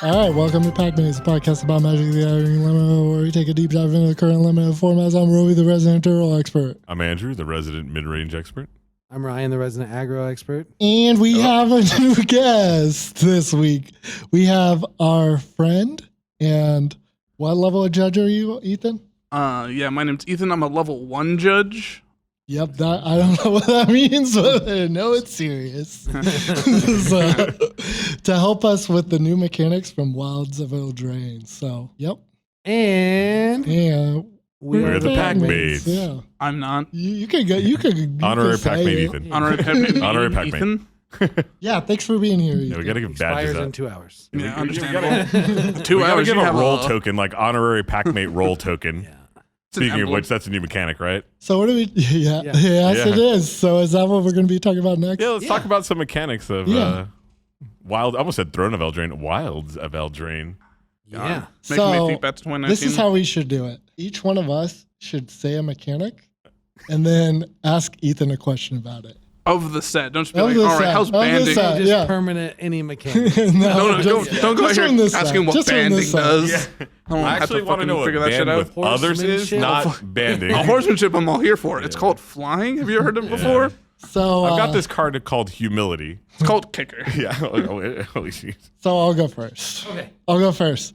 All right, welcome to Packmates, a podcast about Magic the Gathering Limit, where we take a deep dive into the current limited formats. I'm Roby, the resident turtle expert. I'm Andrew, the resident mid-range expert. I'm Ryan, the resident aggro expert. And we have a new guest this week. We have our friend, and what level of judge are you, Ethan? Yeah, my name's Ethan. I'm a level 1 judge. Yep, that I don't know what that means, but I know it's serious. So, to help us with the new mechanics from Wilds of Eldraine. So, yep. And We're the Packmates. Yeah. I'm not. You could go. You could. Honorary say Packmate it. Ethan. Honorary Packmate. Honorary Packmate. Ethan. Yeah, thanks for being here, Yeah, Ethan. we gotta give badges expires up. in 2 hours. Yeah, We understandable. 2 We gotta hours. give You a have roll token, like honorary Packmate roll token. Yeah. Speaking of emblem. which, that's a new mechanic, right? So what do we? Yeah, Yeah. yes, Yeah. it is. So is that what we're going to be talking about next? Yeah, let's talk about some mechanics of Wild. I almost said Throne of Eldraine. Wilds of Eldraine. Yeah. Making me So think back to 2019. this is how we should do it. Each one of us should say a mechanic, and then ask Ethan a question about it. Of the set. Don't just be Of like, the all right, set. how's Of the banding? set. Just yeah. permanent any mechanic. No, just- don't go out just here from this asking side. what Just from banding this side. does. I actually want to know what figure that shit band out. with others is, Horsemanship. not banding. Horsemanship, I'm all here for. It's called flying. Have you heard it before? So I've got this card called Humility. It's called kicker. Yeah. Holy shit. So I'll go first. Okay. I'll go first.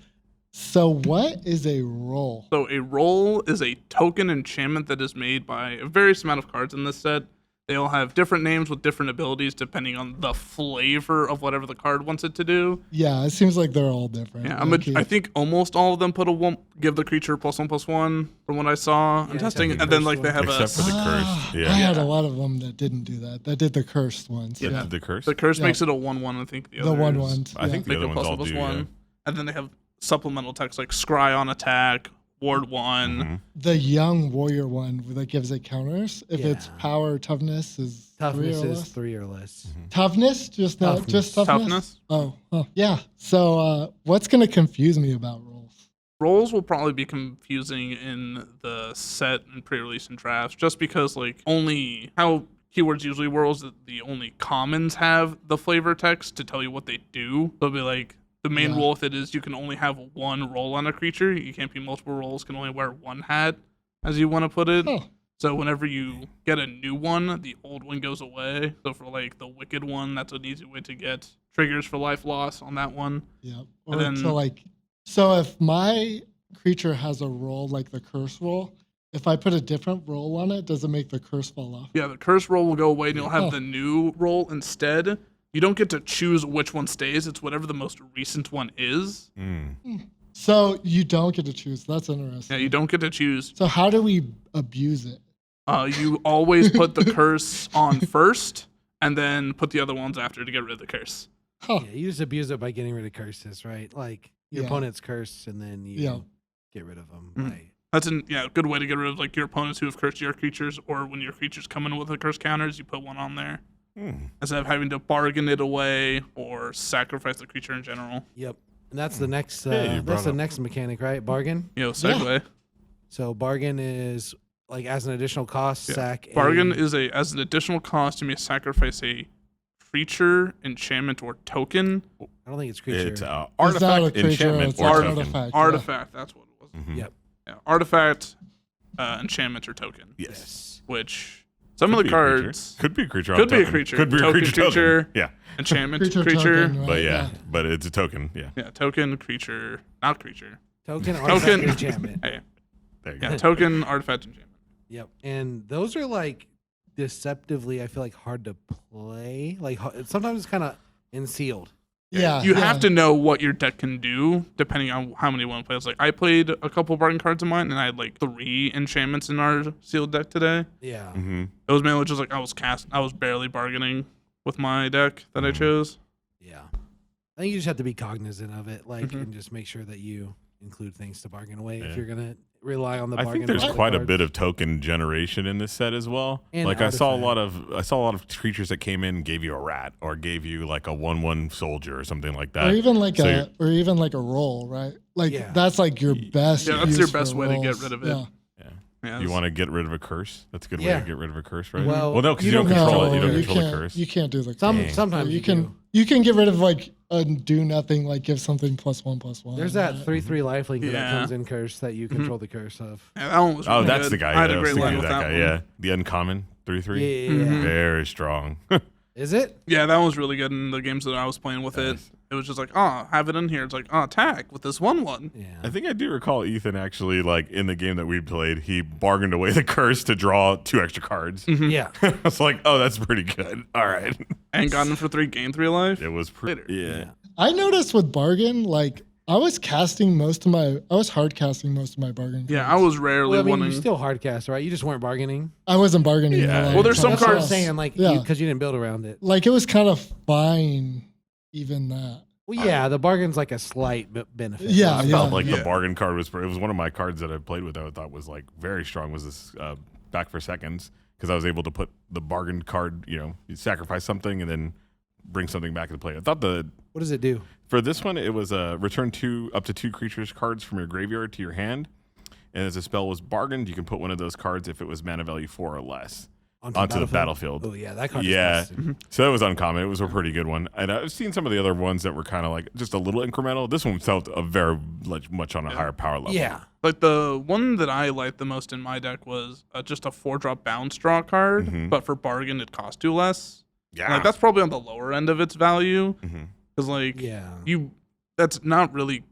So what is a roll? So a roll is a token enchantment that is made by a various amount of cards in this set. They all have different names with different abilities depending on the flavor of whatever the card wants it to do. Yeah, it seems like they're all different. Yeah, Okay. I think almost all of them put a one, give the creature +1/+1 from what I saw and Yeah, testing, except and the then cursed like they have Except for the curse. I Yeah. had a lot of them that didn't do that. That did the cursed ones. Yeah. The curse. the curse Yeah. makes it a 1/1. I think the The others one ones. I think the make other it ones all do. +1/+1, Yeah. and then they have supplemental text like scry on attack, ward 1. Mhm. The young warrior one that gives it counters. If it's Yeah. power, toughness is Toughness 3 or is less. 3 or less. Toughness, just not just toughness. Toughness. Oh, yeah. So what's gonna confuse me about rolls? Rolls will probably be confusing in the set and pre-release and drafts, just because like only how keywords usually work is that the only commons have the flavor text to tell you what they do. They'll be like the main Yeah. rule with it is you can only have one roll on a creature. You can't be multiple rolls. Can only wear one hat, as you want to put it. Oh, So whenever you get a new one, the old one goes away. So for like the wicked one, that's an easy way to get triggers for life loss on that one. yeah. And Or then- so if my creature has a roll like the curse roll, if I put a different roll on it, does it make the curse fall off? Yeah, the curse roll will go away and you'll have Oh. the new roll instead. You don't get to choose which one stays. It's whatever the most recent one is. Mm. So you don't get to choose. That's interesting. Yeah, you don't get to choose. So how do we abuse it? You always put the curse on first and then put the other ones after to get rid of the curse. Huh. Yeah, you just abuse it by getting rid of curses, right? Like your Yeah. opponent's curse, and then you Yeah. get rid of them. Mhm. Right. That's a good way to get rid of like your opponents who have cursed your creatures, or when your creatures come in with a curse counters, you put one on there Mm. instead of having to bargain it away or sacrifice the creature in general. Yep. And that's the next. Yeah, you That's brought the up- next mechanic, right? Bargain. Segue. So bargain is like as an additional cost, Yeah. sack. Bargain a, is as an additional cost, you may sacrifice a creature, enchantment, or token. I don't think it's creature. It's It's not a artifact, creature, enchantment, it's or an token. artifact. yeah. Artifact, that's what it was. Mhm. Yep. Yeah, artifact, enchantment, or token. Yes. Which some Could of be the a creature. cards, Could be a creature. Could on be a token. creature. Could be a Token creature. creature. Token. Yeah. enchantment, Creature creature. token, right? But but it's a token. Yeah. Yeah, token, creature, not creature. Token, artifact, Token. enchantment. Hey, There you yeah, go. token, artifact, enchantment. Yep. And those are like deceptively, I feel like hard to play. Like sometimes it's kind of unsealed. Yeah. You yeah. have to know what your deck can do depending on how many you want to play. It's like I played a couple bargain cards of mine, and I had like 3 enchantments in our sealed deck today. Yeah. Mm-hmm. It was mainly just like I was barely bargaining with my deck that I chose. Yeah. I think you just have to be cognizant of it, like, Mhm. and just make sure that you include things to bargain away Yeah. if you're gonna rely on the I bargain. think there's away quite a cards. bit of token generation in this set as well. And like I saw a lot artifact. of creatures that came in and gave you a rat or gave you like a 1/1 soldier or something like or that. even like so a roll, right? Like Yeah. that's like your best. Yeah, that's your use best for way to get rolls. rid of it. Yeah. Yeah. Yeah, You want to get rid of a curse? That's a good way Yeah. to get rid of a curse, right? Well, no, because you you don't don't control it. You No, don't control the can't- curse. You can't do the Dang. Sometimes you you can. do. You can get rid of like a do nothing, like give something +1/+1. There's that right? 3/3 lifelink that Yeah. comes in curse that you control the curse of. Yeah, that one was Oh, really that's good. the guy. I had yeah, a I was great line thinking with of that guy. one. Yeah, the uncommon 3/3. Yeah. Very strong. Is it? Yeah, that was really good in the games that I was playing with it. Nice. It was just like, oh, have it in here. It's like, oh, attack with this 1/1. Yeah. I think I do recall Ethan actually, like in the game that we played, he bargained away the curse to draw 2 extra cards. Yeah. I was like, oh, that's pretty good. All right. And got him for 3, gain 3 life. It was pretty. Later. Yeah. I noticed with bargain, like I was hard casting most of my bargain. Yeah, I cards. was rarely Well, I mean, wanting. you still hardcast, right? You just weren't bargaining. I wasn't bargaining. Yeah. like, Well, there's some That's what I'm cards- saying, like, Yeah. because you didn't build around it. Like it was kind of fine, even that. Well, yeah, the bargain's like a slight benefit. Yeah, I yeah. felt like the Yeah. bargain card was. It was one of my cards that I played with that I thought was like very strong. Was this back for seconds because I was able to put the bargain card. You sacrifice something and then bring something back into play. I thought What does it do? for this one it was return up to 2 creatures cards from your graveyard to your hand, and as a spell was bargained, you can put one of those cards if it was mana value 4 or less onto the battlefield. Oh, yeah, that card Yeah. is busted. So that was uncommon. It was a pretty good one. And I've seen some of the other ones that were kind of like just a little incremental. This one felt a very much on a higher power level. Yeah. Like the one that I liked the most in my deck was just a 4-drop bounce draw card, Mhm. but for bargain it cost 2 less. Yeah. Like that's probably on the lower end of its value Mhm. because like Yeah. that's not really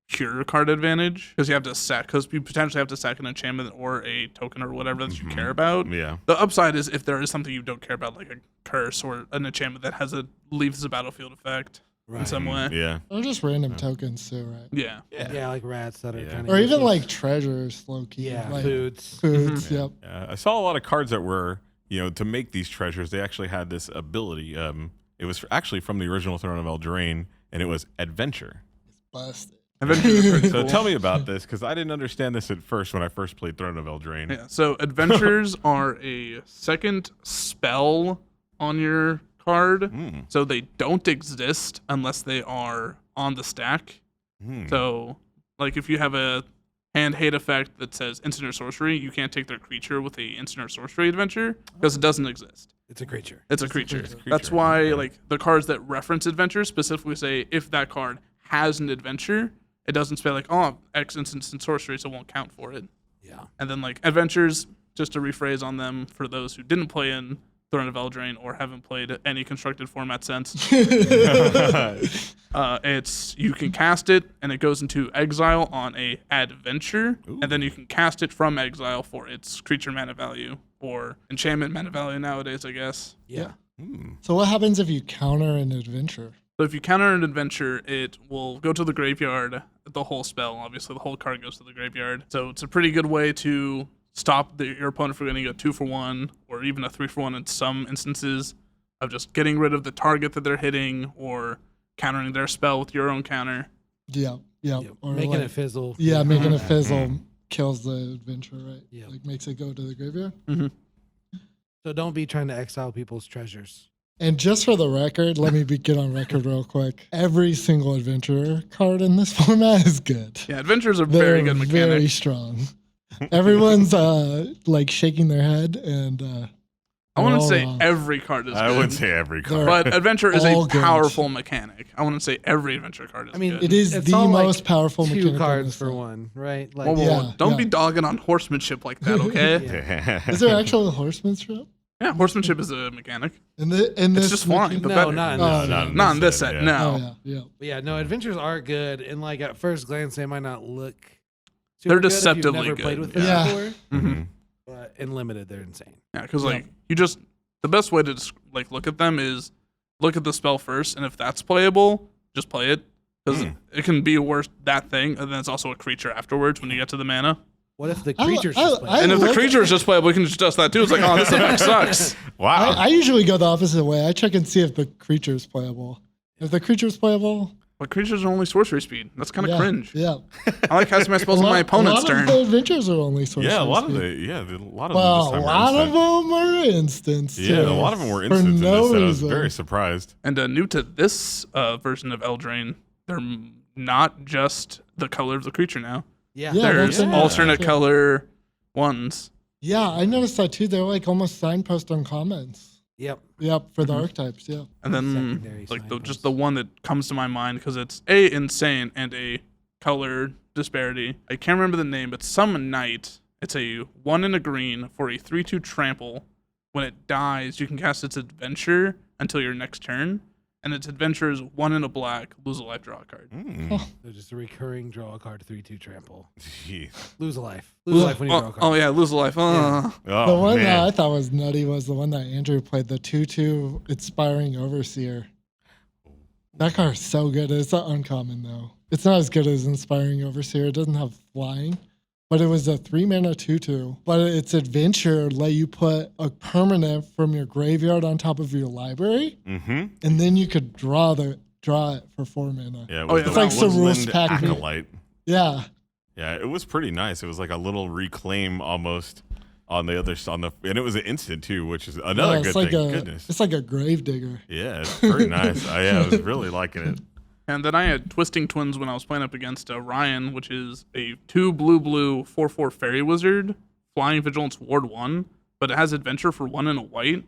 pure card advantage because you have to because you potentially have to sack an enchantment or a token or whatever that you care about. Yeah. The upside is if there is something you don't care about, like a curse or an enchantment that leaves a battlefield effect in Right. some way. Yeah. Or just random tokens too, right? Yeah. Yeah, like rats that are Yeah. kind of. Or even like treasures, low key. yeah, like foods. foods. Yep. I saw a lot of cards that were, to make these treasures, they actually had this ability. It was actually from the original Throne of Eldraine, and it was adventure. Busted. Adventures are pretty So cool. tell me about this, because I didn't understand this at first when I first played Throne of Eldraine. Yeah, so adventures are a second spell on your card. Mm. So they don't exist unless they are on the stack. Mm. So, like, if you have a hand hate effect that says instant or sorcery, you can't take their creature with a instant or sorcery adventure because it doesn't exist. It's a creature. It's a creature. creature. That's why, like, the cards that reference adventures specifically say if that card has an adventure, it doesn't say like, oh, X instance and sorcery, so it won't count for it. Yeah. And then like adventures, just to rephrase on them for those who didn't play in Throne of Eldraine or haven't played any constructed format since, it's you can cast it and it goes into exile on a adventure, and then you can cast it from exile for its creature mana value or enchantment mana value nowadays, I guess. Yeah. Mm. So what happens if you counter an adventure? So if you counter an adventure, it will go to the graveyard. The whole spell, obviously, the whole card goes to the graveyard. So it's a pretty good way to stop your opponent from getting a 2-for-1 or even a 3-for-1 in some instances of just getting rid of the target that they're hitting or countering their spell with your own counter. Yeah, yeah. Yeah. Or Making like, it fizzle. Yeah, making it fizzle kills the adventure, right? Yeah. Like makes it go to the graveyard. So don't be trying to exile people's treasures. And just for the record, let me get on record real quick. Every single adventurer card in this format is good. Yeah, adventures are They're very good mechanic. very strong. Everyone's like shaking their head, and I wouldn't all say wrong. every card is I good. wouldn't say every card. But adventure is All a good. powerful mechanic. I wouldn't say every adventure card is I mean, good. it is It's the all, like, most powerful mechanic. 2 in cards this for set. one, right? Like, Whoa, whoa, whoa. Yeah, Don't yeah. be dogging on horsemanship like that, okay? Yeah. Is there actual horsemanship Yeah, horsemanship is a mechanic. in this? just flying, but no, better. not in Oh, this. no, set. Not in this set, yeah. no. Oh yeah, yeah. But yeah, no, adventures are good, and like at first glance, they might not look. They're super good if you've deceptively never played good. with them Yeah. before, Mhm. but in limited, they're insane. Yeah, because Yeah. like the best way to just like look at them is look at the spell first, and if that's playable, just play it because it can be worse that thing, and then it's also a creature afterwards when you get to the mana. What if the I- creatures I- just play? I- And if the look- creature is just playable, we can just adjust that too. It's like, oh, this effect sucks. Wow. I usually go the opposite way. I check and see if the creature is playable. If the creature is playable, But creatures are only sorcery speed. That's kind of yeah, cringe. Yeah, I like casting my spells on my opponent's a lot turn. of the adventures are only sorcery. Yeah, a lot of speed. them Well, this a time lot were of instant. them are instants. Yeah, too, a lot of them were for instants no in this set. I was reason. very surprised. And new to this version of Eldraine, they're not just the color of the creature now. Yeah, Yeah, There's that's it. alternate Yeah. color ones. Yeah, I noticed that too. They're like almost signpost on comments. Yep. Yep, for the archetypes. Yeah. And then Secondary like signposts. just the one that comes to my mind because it's A, insane, and A, color disparity. I can't remember the name, but Summon Knight. It's a 1 and a green for a 3/2 trample. When it dies, you can cast its adventure until your next turn. And its adventure is 1 and a black, lose a life, draw a card. So just a recurring draw a card 3/2 trample. Jeez. Lose a life. Lose a life when you draw a card. Oh yeah, lose a life. Yeah. Oh, The one man. that I thought was nutty was the one that Andrew played, the 2/2 Inspiring Overseer. That card is so good. It's not uncommon though. It's not as good as Inspiring Overseer. It doesn't have flying, but it was a 3-mana 2/2. But its adventure let you put a permanent from your graveyard on top of your library, and then you could draw it for 4 mana. Yeah, it Oh, was yeah, the it's like some rules Woodland pack me. Acolyte. Yeah. Yeah, it was pretty nice. It was like a little reclaim almost on the other and it was an instant too, which is another Yeah, good it's like thing. a, Goodness. It's like a grave digger. Yeah, it's very nice. Yeah, I was really liking it. And then I had Twisting Twins when I was playing up against Ryan, which is a 2 blue 4/4 fairy wizard, flying vigilance ward 1, but it has adventure for 1 and a white,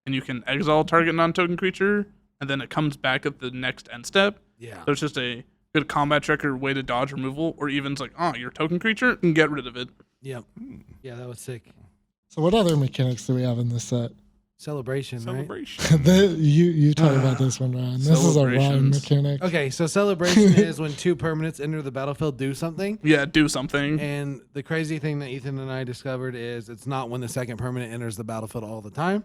and you can exile target non-token creature, and then it comes back at the next end step. Yeah. So it's just a good combat tracker way to dodge removal, or even it's like, oh, your token creature, and get rid of it. Yep. Yeah, that was sick. So what other mechanics do we have in this set? Celebration, right? Celebration. You talk about this one, Ryan. This is a Ryan Celebrations. mechanic. Okay, so celebration is when 2 permanents enter the battlefield, do something. Yeah, do something. And the crazy thing that Ethan and I discovered is it's not when the second permanent enters the battlefield all the time.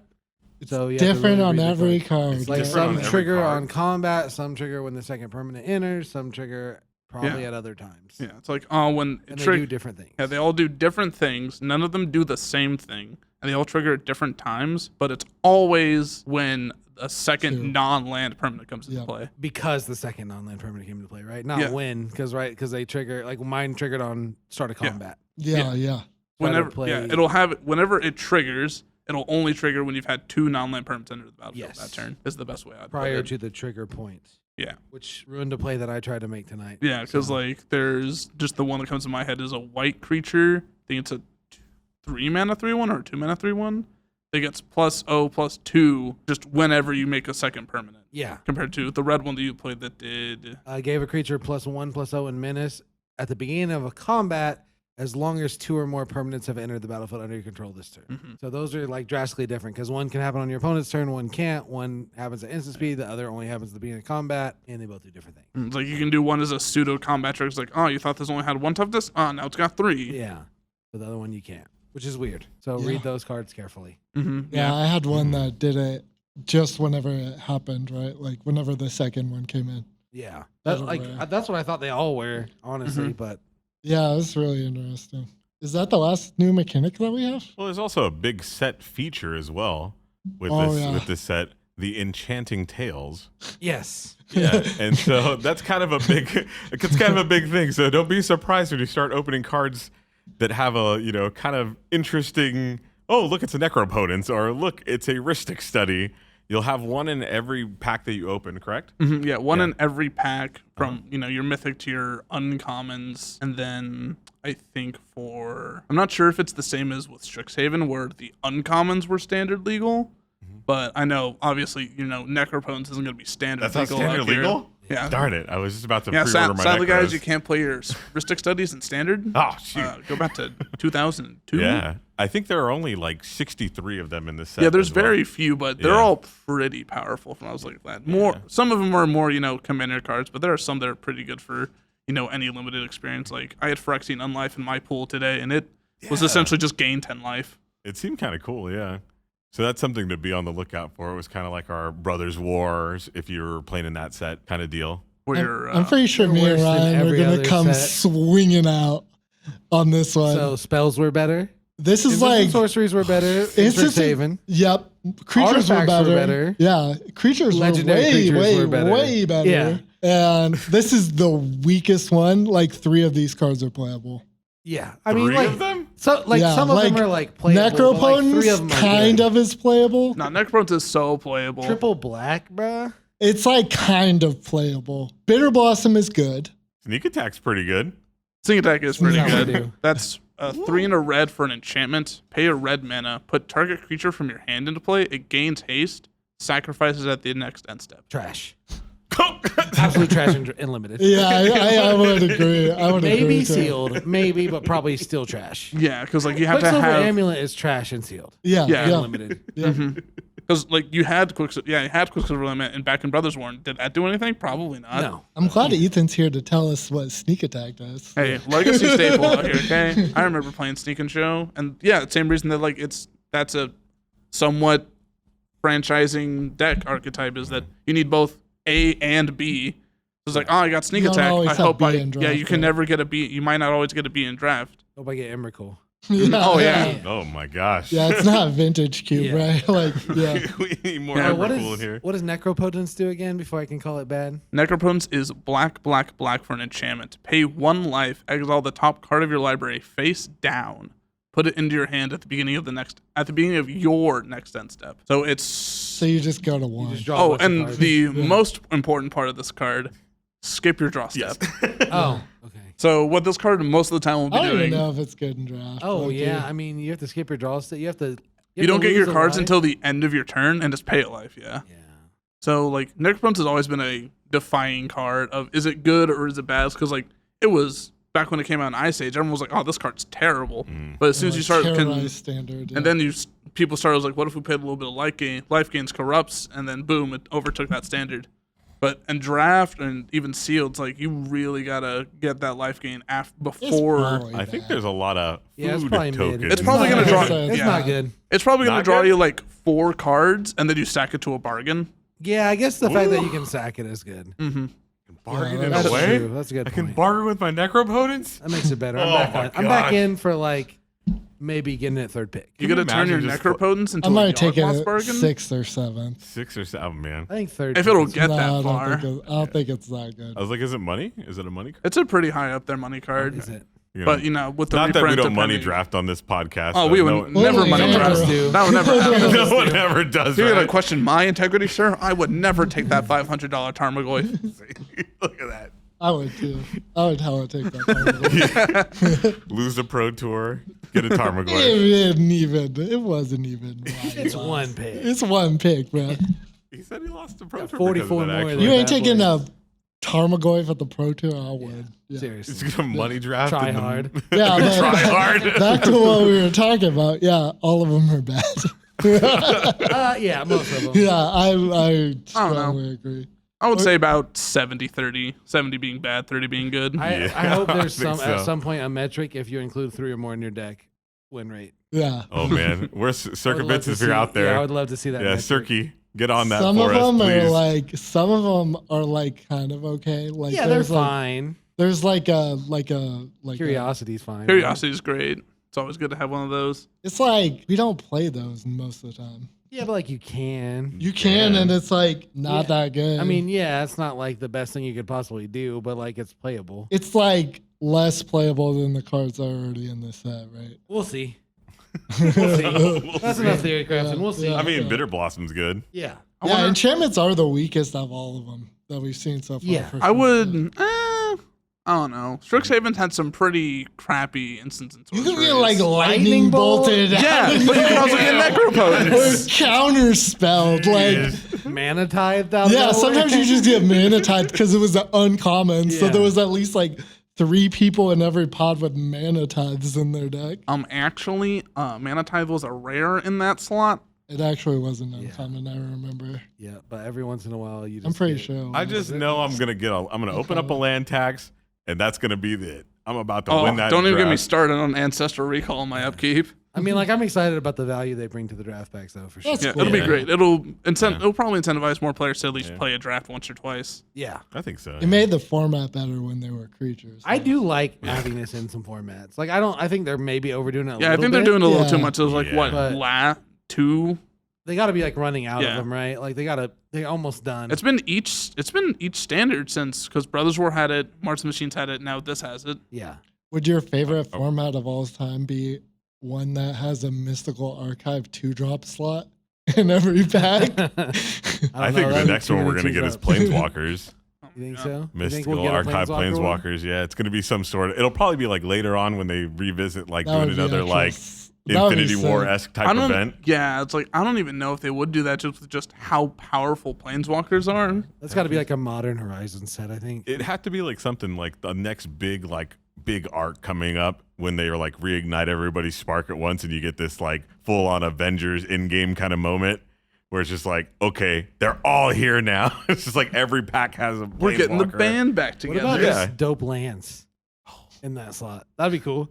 So you have to Different really on read the every card. card. It's Like different some on every trigger card. on combat, some trigger when the second permanent enters, some trigger probably at other times. Yeah, it's like, oh, when And it they do different things. Yeah, they all do different things. None of them do the same thing. And they all trigger at different times, but it's always when a second True. non-land permanent comes into Yeah. play. Because the second non-land permanent came into play, right? Not Yeah. when, because they trigger, like mine triggered on start of Yeah. combat. Yeah. Try to Whenever play- it'll have whenever it triggers, it'll only trigger when you've had 2 non-land permanents enter the battlefield Yes. that turn. Is the best way I'd put Prior it. to the trigger point. Yeah. Which ruined a play that I tried to make tonight. Yeah, because So- like there's just the one that comes to my head is a white creature. I think it's a 3-mana 3/1 or a 2-mana 3/1. It gets +0/+2 just whenever you make a second permanent. Yeah. Compared to the red one that you played that did. I gave a creature +1/+0 in menace at the beginning of a combat as long as 2 or more permanents have entered the battlefield under your control this turn. Mhm. So those are like drastically different because one can happen on your opponent's turn, one can't. One happens at instant speed, the other only happens at the beginning of combat, and they both do different things. It's like you can do one as a pseudo combat trick. It's like, oh, you thought this only had 1 toughness? Oh, now it's got 3. Yeah. But the other one you can't, which is weird. So Yeah. read those cards carefully. Mm-hmm. Yeah, I had one that did it just whenever it happened, right? Like whenever the second one came in. Yeah. That's That, like rare. that's what I thought they all were, honestly. Mhm. But Yeah, it's really interesting. Is that the last new mechanic that we have? Well, there's also a big set feature as well with Oh, this yeah. with this set, the Enchanting Tales. yes. Yeah, and so that's kind of a big thing. So don't be surprised when you start opening cards that have a kind of interesting. Oh, look, it's a Necropotence, or look, it's a Rhystic Study. You'll have one in every pack that you open, correct? Mm-hmm. Yeah, one Yeah. in every pack from your mythic to your uncommons, and then I think I'm not sure if it's the same as with Strixhaven where the uncommons were standard legal, but I know obviously Necropotence isn't going to be standard That's not legal. standard out here. legal? Yeah. Darn it! I was just about to Yeah, pre-order my sadly, guys, Necros. you can't play your Rhystic Studies in standard. Oh shoot! Go back to 2002. Yeah, I think there are only like 63 of them in this set. Yeah, there's as well. very few, but they're Yeah. all pretty powerful. From I was like that. Some of them are more, commander cards, but there are some that are pretty good for, any limited experience. Like I had Phyrexian Unlife in my pool today, and it was Yeah. essentially just gain 10 life. It seemed kind of cool, yeah. So that's something to be on the lookout for. It was kind of like our Brothers Wars, if you were playing in that set kind of deal. Where I'm pretty sure You're me and worse than Ryan are every gonna other come set. swinging out on this one. So spells were better. this is Instant like sorceries were better. Instant- Strixhaven. Yep, creatures were Artifacts better. were better. Yeah, creatures Legendary were way, creatures way, were better. way better. Yeah. And this is the weakest one. Like 3 of these cards are playable. Yeah. I mean, Three like of them? so, like Yeah, some of them like are like playable. But like 3 of Necropotence them are kind good. of is playable. no, Necropotence is so playable. Triple black, bruh. It's like kind of playable. Bitter Blossom is good. Sneak Attack's pretty good. Sneak Attack is pretty That's what we good. do. That's 3 and a red for an enchantment. Pay a red mana. Put target creature from your hand into play. It gains haste. Sacrifices at the next end step. Trash. Absolute trash and limited. Yeah, I would agree. I would agree. Maybe with that. sealed, maybe, but probably still trash. Yeah, because like you have to Quicksilver have. Amulet is trash and sealed. Yeah, Yeah. yeah. Limited. Because like you had Quicksilver Limit and back in Brothers War. Did that do anything? Probably not. No. I'm glad Ethan's here to tell us what sneak attack does. Hey, legacy staple out here, okay? I remember playing Sneak and Show, and yeah, same reason that like that's a somewhat franchising deck archetype is that you need both A and B. It's like, oh, I got Sneak You don't Attack. always I have hope B I in draft, you can though. never get a B. You might not always get a B in draft. Hope I get Emrakul. Oh yeah. Oh my gosh. Yeah, it's not vintage cube, Yeah. right? Like, yeah. We need more Now, Emrakul in here. what does Necropotence do again before I can call it bad? Necropotence is black for an enchantment. Pay 1 life. Exile the top card of your library face down. Put it into your hand at the beginning of your next end step. So it's So you just go to one. You just draw a bunch of and cards. the most important part of this card, skip your draw step. Oh, okay. So what this card most of the time will be I don't even doing, know if it's good in draft. Oh low-key. yeah, I mean you have to skip your draw step. You have to. you don't get your lose a cards life. until the end of your turn and just pay a life. Yeah. Yeah. So like Necropotence has always been a defying card of is it good or is it bad? Because like it was back when it came out in Ice Age, everyone was like, oh, this card's terrible. But as soon as you start, Terrorize standard. Yeah. and then people started like, what if we played a little bit of life gains corrupts, and then boom, it overtook that standard. But in draft and even sealed, it's like you really gotta get that life gain It's before. probably I think bad. there's a lot of Yeah, it's food probably mid. tokens. It's probably gonna draw. It's yeah. not good. It's probably gonna Not draw good? you like 4 cards, and then you stack it to a bargain. Yeah, I guess the fact that you can sack it is good. bargain Yeah, in That's a way. true. That's a good I point. can bargain with my Necropotence. That makes it better. Oh I'm my back gosh. in for like maybe getting it third pick. You Can gotta you turn your imagine just Necropotence I into a might take Yawgmoth it bargain. 6th or 7th. 6 or 7, man. I think third. If pick it'll is- get No, that I far, don't think it's that good. I was like, is it money? Is it a money card? it's a pretty high up there money card. Is it? You know, But you know, with the not that we reprint don't money depending- draft on this podcast. Oh, so we no- would never no, money no, draft. no. That would never happen. no one ever does. You're gonna Right? question my integrity, sir? I would never take that $500 Tarmogoyf. Look at that. I would too. I would hella take that. Lose the Pro Tour. Get a Tarmogoyf. It wasn't even. It's one pick. It's one pick, bro. He said he lost the Pro Tour. 44 because of that, more actually. You than ain't bad taking boys. a Tarmogoyf at the Pro Tour. I would. Yeah. Seriously. He's gonna money draft. Try in the- hard. Yeah, but Try hard. back to what we were talking about. Yeah, all of them are bad. Yeah, most of them. Yeah, I strongly agree. I would say about 70-30. 70 being bad, 30 being good. I Yeah, hope there's I think at so. some point a metric if you include 3 or more in your deck win rate. Yeah. Oh man, where's I would Circuit love Bits to if you're see- out there? Yeah, I would love to see that. Yeah, metric. Cirky, get on that Some for of us, them please. are like kind of okay. Like Yeah, they're there's like, fine. there's like a Curiosity's fine. Curiosity is great. It's always good to have one of those. It's like we don't play those most of the time. Yeah, but like you can. You can, Yeah. and it's like not Yeah. that good. I mean, yeah, it's not like the best thing you could possibly do, but like it's playable. it's like less playable than the cards that are already in the set, right? We'll see. We'll That's see. enough theory crafting. We'll see. Yeah. I mean, Bitter Blossom's good. Yeah. Yeah, enchantments are the weakest of all of them that we've seen so far. Yeah. for I sure. would. I don't know. Strixhaven's had some pretty crappy instances. You can get like lightning bolted. Yeah, out. but you can also get Necropotence. Or counter spelled. Like, Mana tithed out. yeah, of sometimes nowhere. you just get mana typed because it was an uncommon. So Yeah. there was at least like 3 people in every pod with mana tithes in their deck. Actually, Mana Tithe was a rare in that slot. It actually wasn't uncommon, I remember. Yeah, but every once in a while you just. I'm pretty get- sure. I just know I'm gonna open up a land tax, and that's gonna be it. I'm about to Oh, win that. don't even get me draft. started on Ancestral Recall in my upkeep. I mean, like I'm excited about the value they bring to the draft packs, though, for sure. That's Yeah, cool. it'll be Yeah. great. It'll probably incentivize more players to at least play a draft once or twice. Yeah. I think so. It made the format better when they were creatures. I do like having this in some formats. Like I think they're maybe overdoing it. Yeah, I think they're doing a little too much. It was like Yeah. what But- 2. They got to be like running out Yeah. of them, right? Like they're almost done. It's been each standard since because Brothers War had it, March of the Machines had it, now this has it. Yeah. Would your favorite format of all time be one that has a mystical archive 2-drop slot in every pack? I think the next one we're gonna get is Planeswalkers. Oh You think so? You think Mystical we'll get a archive Planeswalker one? planeswalkers. Yeah, it's gonna be some sort of. It'll probably be like later on when they revisit, like That doing would be another actual like that would be Infinity War sick. esque type I don't. event. Yeah, it's like I don't even know if they would do that just with just how powerful planeswalkers are. That's got to be like a modern Horizon set, I think. It had to be like something like the next big arc coming up when they are like reignite everybody's spark at once, and you get this like full on Avengers in game kind of moment. Where it's just like, okay, they're all here now. It's just like every pack has a We're getting the planeswalker. band back What together. about Yeah. this dope lance in that slot? That'd be cool.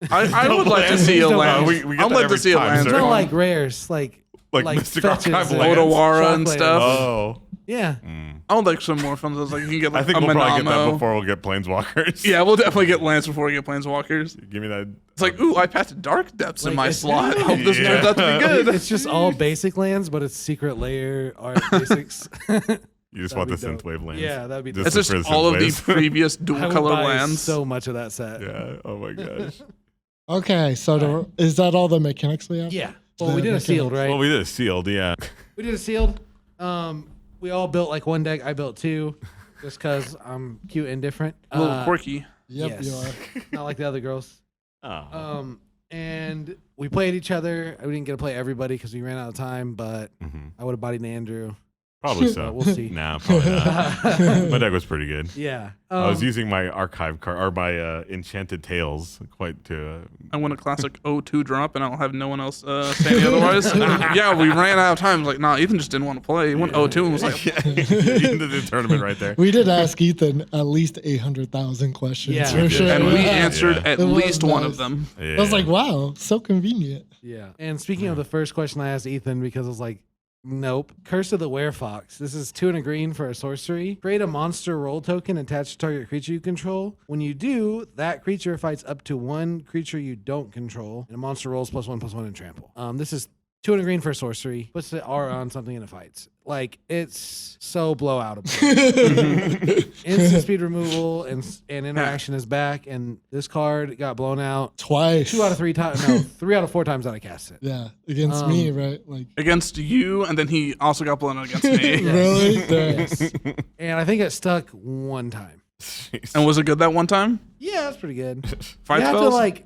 I would like to Lance. see a No, lance. we get I'd that like every to see a time, lance. sir. It's not Sure. like rares, like Mystic fetches Archive and Lance. Otawara and shock stuff. Oh, Yeah. I would like some more fun. Like you can get I like think a we'll probably get that Manamo. before we'll get planeswalkers. Yeah, we'll definitely get lance before we get planeswalkers. Give me that. It's like, ooh, I passed Dark Depths in Like, my it's- slot. I hope this Yeah. turns out to be good. It's just all basic lands, but it's secret layer art basics. You just That'd want be the dope. synthwave lands. Yeah, that'd be Just dope. It's just for the all of the synthwaves. previous I dual would color buy lands. so much of that set. Yeah. Oh my gosh. Okay, so is that all the mechanics we have? Yeah. Well, we did a mechanics. sealed, right? Well, we did a sealed. Yeah. We did a sealed. We all built like one deck. I built two, just because I'm cute and different. A little quirky. Yep, Yes. you are. Not like the other girls. Oh. And we played each other. We didn't get to play everybody because we ran out of time, but Mhm. I would have bodied Andrew. Probably so. We'll see. Nah, probably not. My deck was pretty good. Yeah. I was using my archive card or my Enchanted Tales quite to. I win a classic 0-2 drop, and I'll have no one else saying otherwise. Yeah, we ran out of time. Like, nah, Ethan just didn't want to play. He went 0-2 and was like, into the tournament right there. We did ask Ethan at least 800,000 questions. Yeah, for we did. sure. and we Yeah. answered Yeah. at It was least one nice. of them. Yeah. I was like, wow, so convenient. Yeah. And speaking of the first question I asked Ethan, because I was like, nope. Curse of the Werefox. This is 2 and a green for a sorcery. Create a monster roll token attached to target creature you control. When you do, that creature fights up to one creature you don't control, and a monster rolls +1/+1 and trample. This is 2 and a green for a sorcery. Puts the R on something and it fights. Like, it's so blowoutable. Instant speed removal and interaction is back, and this card got blown out Twice. 2 out of 3 times. No, 3 out of 4 times that I cast it. Yeah, against me, right? Like, Against you, and then he also got blown out against me. really? Dang. Yes. And I think it stuck one time. And was it good that one time? Yeah, that's pretty good. Fight you have spells? to like,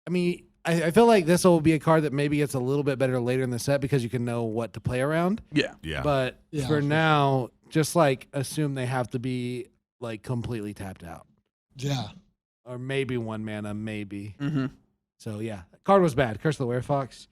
I mean, I feel like this will be a card that maybe gets a little bit better later in the set because you can know what to play around. Yeah. Yeah. But Yeah, for for now, just like assume they have to be like completely tapped out, Yeah. or maybe 1 mana, maybe. Mm-hmm. So yeah, card was bad. Curse of the Werefox.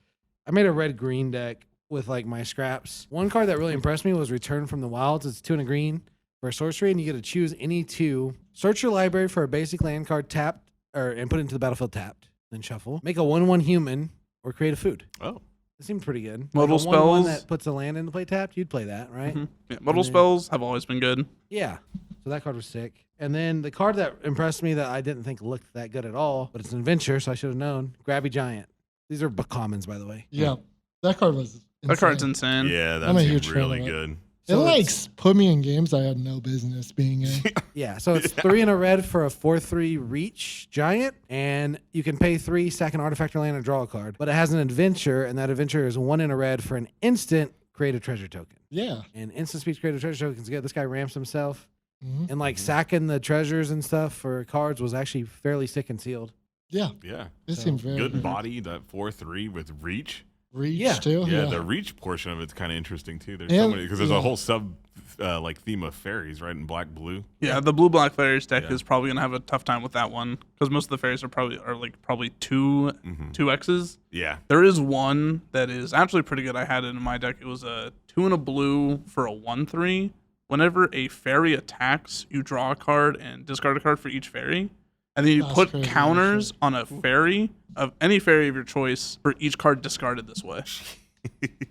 I made a red-green deck with like my scraps. One card that really impressed me was Return from the Wilds. It's 2 and a green for a sorcery, and you get to choose any 2. Search your library for a basic land card tapped, and put it into the battlefield tapped. Then shuffle. Make a 1/1 human or create a food. Oh. It seemed pretty good. Modal like a 1/1 spells. that puts a land into play tapped. You'd play that, right? Yeah, modal then- spells have always been good. Yeah. So that card was sick. And then the card that impressed me that I didn't think looked that good at all, but it's an adventure, so I should have known. Grabby Giant. These are commons, by the way. Yeah. That card was That card's insane. insane. Yeah, I'm a that's huge fan really of it. good. It So like it's- put me in games I had no business being in. Yeah, so it's 3 and a red for a 4/3 reach giant, and you can pay 3, sack an artifact or land, and draw a card. But it has an adventure, and that adventure is 1 and a red for an instant create a treasure token. Yeah. And instant speed create a treasure token is good. This guy ramps himself, Mhm. and like sacking the treasures and stuff for cards was actually fairly sick and sealed. Yeah. Yeah. It So, seemed very Good body, that 4/3 with reach. reach Yeah. too. Yeah, the reach portion of it's kind of interesting too. There's so And- many because there's yeah. a whole sub like theme of fairies, right? In black blue. Yeah, the blue black fairies deck Yeah. is probably gonna have a tough time with that one because most of the fairies are probably two Mhm. 2X's. Yeah. There is one that is actually pretty good. I had it in my deck. It was a 2 and a blue for a 1/3. Whenever a fairy attacks, you draw a card and discard a card for each fairy. And then you That's put crazy, counters on a fairy of any fairy of your choice for each card discarded this way.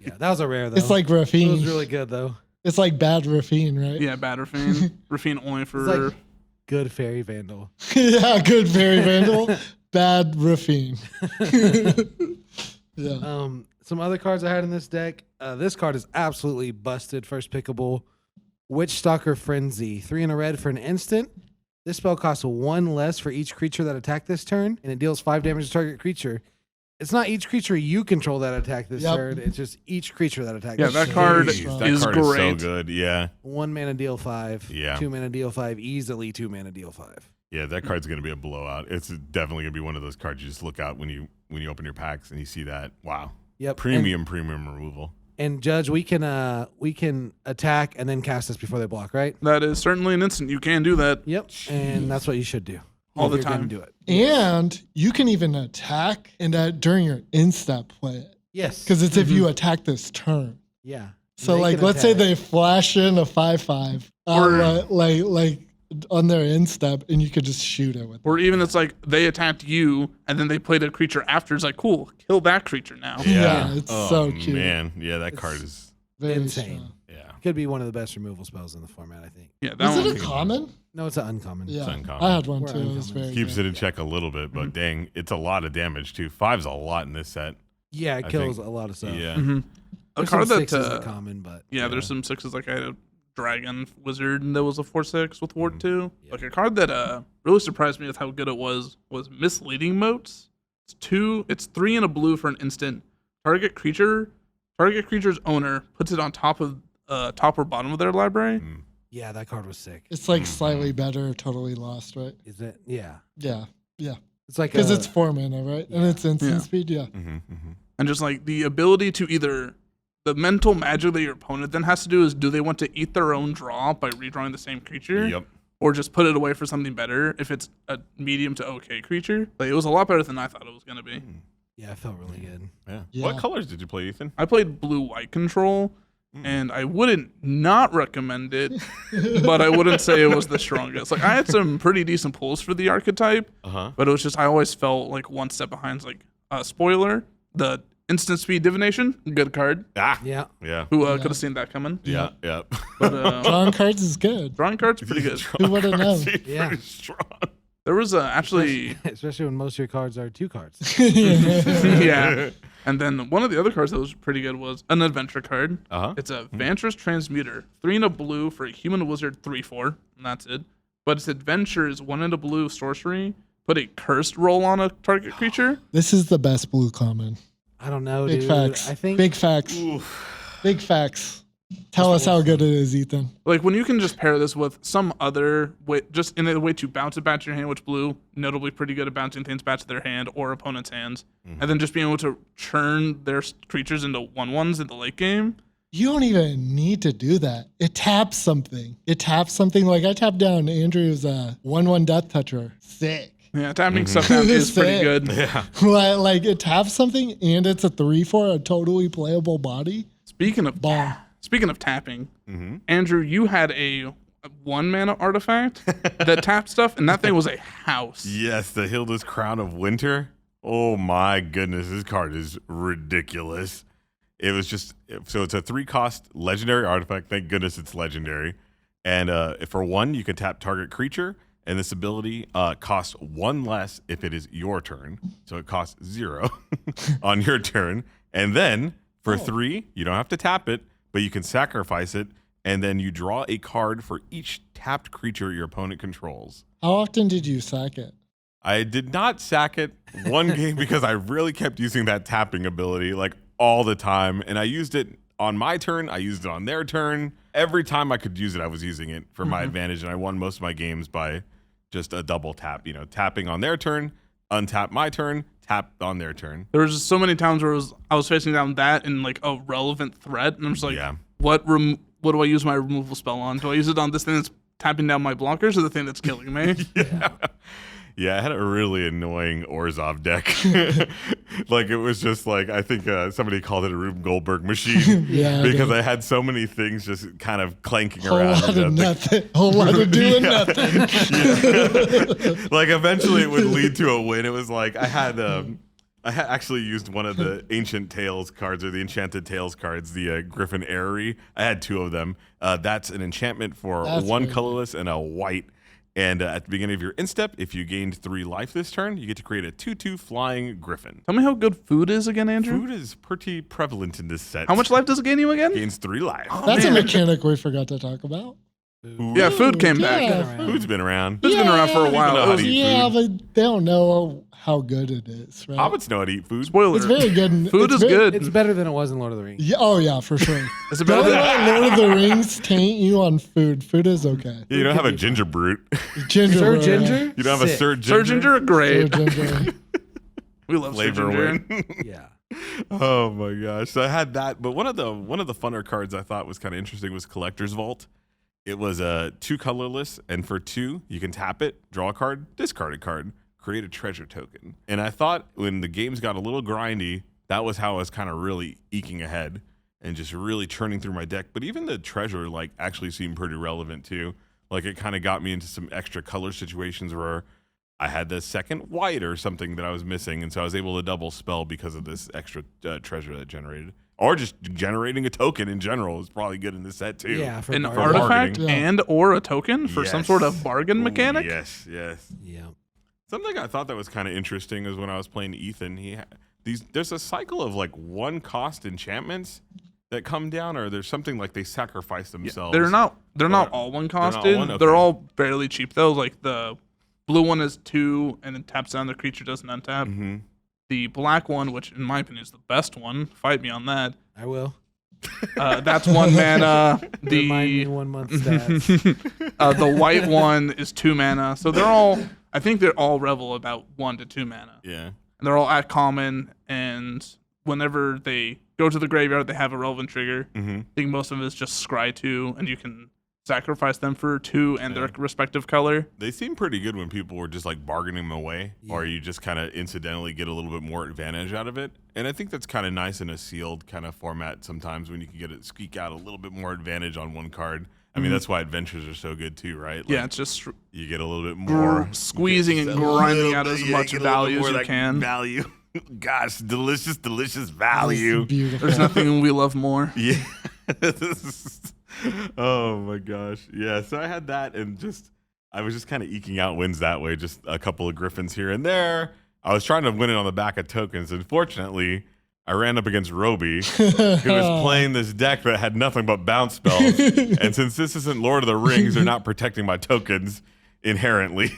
Yeah, that was a rare though. It's like it Rafine. was really good though. It's like bad Rafine, right? Yeah, bad Rafine. Rafine only for It's like good fairy vandal. Yeah, good Fairy Vandal. Bad Rafine. Yeah. Some other cards I had in this deck. This card is absolutely busted. First pickable. Witchstalker Frenzy. 3 and a red for an instant. This spell costs 1 less for each creature that attacked this turn, and it deals 5 damage to target creature. It's not each creature you control that attack this Yep. turn. It's just each creature that attacks. Yeah, this that turn. card Jeez, is that card is so great. good. Yeah. 1 mana deal 5. Yeah. 2 mana deal 5. Easily 2 mana deal 5. Yeah, that card's gonna be a blowout. It's definitely gonna be one of those cards you just look out when you open your packs and you see that. Wow. Yep. Premium removal. And Judge, we can attack and then cast this before they block, right? That is certainly an instant. You can do that. Yep. And that's what you should do. All if the you're gonna time. do it. And you can even attack and during your instep play it. Yes. Because it's if you attack this turn. Yeah. So They like can let's say attack. they flash in a 5/5 like on their instep and you could just shoot it with Or even it's like they attacked you and then they played a creature after. It's like, cool, kill that creature now. Yeah, it's oh, so cute. Man, yeah, that card is. very insane. strong. Yeah. Could be one of the best removal spells in the format, I think. Yeah, that Is one. it a common? No, it's an uncommon. Yeah, uncommon. I had one We're too. It was uncommon. very Keeps good. it in check a little bit, but dang, it's a lot of damage too. 5's a lot in this set. Yeah, it I kills think- a lot of stuff. Yeah. Mhm. A There's card some that sixes that common, but yeah, there's some sixes. Like I had a dragon wizard and that was a 4/6 with ward 2. Yeah. Like a card that really surprised me with how good it was misleading motes. It's 3 and a blue for an instant. Target creature's owner puts it on top or bottom of their library. yeah, that card was sick. It's like slightly better, totally lost, right? Is it? Yeah. Yeah, yeah. It's like Because a- it's 4 mana, right? And it's instant Yeah. speed. Yeah. And just like the ability to either the mental magic that your opponent then has to do is do they want to eat their own draw by redrawing the same creature? Yep. Or just put it away for something better if it's a medium to okay creature. Like it was a lot better than I thought it was gonna be. Yeah, it felt really good. Yeah. Yeah. What colors did you play, Ethan? I played blue-white control, and I wouldn't not recommend it, but I wouldn't say it was the strongest. Like I had some pretty decent pulls for the archetype, but it was just I always felt like one step behind. Like spoiler, the instant speed divination, good card. Ah. Yeah. Yeah. Who could have seen that coming? Yeah. Yeah. But Drawing cards is good. drawing cards pretty good. Who would have known? Yeah. Pretty strong. There was actually Especially when most of your cards are 2 cards. yeah. And then one of the other cards that was pretty good was an adventure card. It's a Vantress Transmuter, 3 and a blue for a human wizard 3/4, and that's it. But its adventure is 1 and a blue sorcery. Put a cursed roll on a target creature. This is the best blue common. I don't know, Big dude. facts. I think Big facts. Big facts. Tell us how good it is, Ethan. Like when you can just pair this with some other way, just in a way to bounce it back to your hand, which blue notably pretty good at bouncing things back to their hand or opponent's hands, and then just being able to churn their creatures into 1/1s in the late game. You don't even need to do that. It taps something. Like I tapped down Andrew's 1/1 Death Toucher. Sick. Yeah, tapping stuff down is pretty Sick. good. Yeah. Like it taps something and it's a 3/4, a totally playable body. Speaking of Bomb. tapping, Andrew, you had a 1 mana artifact that tapped stuff, and that thing was a house. Yes, the Hilda's Crown of Winter. Oh my goodness, this card is ridiculous. It was just so it's a 3-cost legendary artifact. Thank goodness it's legendary. And for 1, you can tap target creature, and this ability costs 1 less if it is your turn. So it costs 0 on your turn. And then for 3, you don't have to tap it, but you can sacrifice it, and then you draw a card for each tapped creature your opponent controls. How often did you sack it? I did not sack it one game because I really kept using that tapping ability like all the time. And I used it on my turn. I used it on their turn. Every time I could use it, I was using it for my advantage. And I won most of my games by just a double tap, tapping on their turn, untap my turn, tap on their turn. There was just so many times where I was facing down that and like a relevant threat, and I'm just like, Yeah. what do I use my removal spell on? Do I use it on this thing that's tapping down my blockers or the thing that's killing me? Yeah, I had a really annoying Orzhov deck. Like it was just like I think somebody called it a Rube Goldberg machine. Yeah, because I had so many things just kind of clanking Whole around. lot of nothing. Whole lot of doing nothing. Like eventually it would lead to a win. It was like I had actually used one of the Ancient Tales cards or the Enchanted Tales cards, the Griffin Eerie. I had 2 of them. That's an enchantment for That's 1 really colorless and a white. And at the beginning of your instep, if you gained 3 life this turn, you get to create a 2/2 flying griffin. Tell me how good food is again, Andrew. Food is pretty prevalent in this set. How much life does it gain you again? Gains 3 life. That's a man. mechanic we forgot to talk about. Yeah, food came back. yeah. Food's been around. Food's been around for a People while. know It how was- to eat Yeah, food. but they don't know how good it is, right? Hobbits know how to eat food. Spoiler. It's very good. Food it's is very- good. It's better than it was in Lord of the Rings. Yeah, oh yeah, for sure. Is it better Don't than let Lord of the Rings taint you on food. Food is okay. Yeah, you don't have a ginger brute. Ginger, Sir bread. Ginger? You don't have a Sick. Sir Ginger. Sir Ginger? Sir Great. Ginger. We love Sir Flavor Ginger. win. Yeah. Oh my gosh! So I had that, but one of the funner cards I thought was kind of interesting was Collector's Vault. It was 2 colorless, and for 2, you can tap it, draw a card, discard a card, create a treasure token. And I thought when the games got a little grindy, that was how I was kind of really eking ahead and just really churning through my deck. But even the treasure like actually seemed pretty relevant too. Like it kind of got me into some extra color situations where I had the second white or something that I was missing, and so I was able to double spell because of this extra treasure that generated. Or just generating a token in general is probably good in this set too. Yeah. For An bargaining. artifact Yeah. and or a token for some Yes. sort of bargain Ooh, mechanic? Yes, yes. Yeah. Something I thought that was kind of interesting is when I was playing Ethan. There's a cycle of like 1-cost enchantments that come down, or there's something like they sacrifice themselves. They're not Or- all one they're not costed. all one? They're Okay. all fairly cheap though. Like the blue one is 2 and then taps down, the creature doesn't untap. Mm-hmm. The black one, which in my opinion is the best one, fight me on that. I will. That's 1 mana. Remind me The 1 month stats. the white one is 2 mana. So they're all, I think they're all revel about 1 to 2 mana. Yeah. And they're all at common, and whenever they go to the graveyard, they have a relevant trigger. Mm-hmm. I think most of it is just scry 2, and you can sacrifice them for 2 and their Yeah. respective color. They seem pretty good when people were just like bargaining them away, or Yeah. you just kind of incidentally get a little bit more advantage out of it. And I think that's kind of nice in a sealed kind of format sometimes when you can get it squeak out a little bit more advantage on one card. I mean, that's why adventures are so good too, right? Like, Yeah, it's just you get a little bit more squeezing and you get a grinding little out bit- as yeah, much get a little value bit more as you of that can. Value. Gosh, delicious That's value. beautiful. There's nothing we love more. Yeah. Oh my gosh. Yeah. So I had that, and I was just kind of eking out wins that way. Just a couple of griffins here and there. I was trying to win it on the back of tokens. Unfortunately, I ran up against Roby, who was playing this deck that had nothing but bounce spells. And since this isn't Lord of the Rings, they're not protecting my tokens inherently.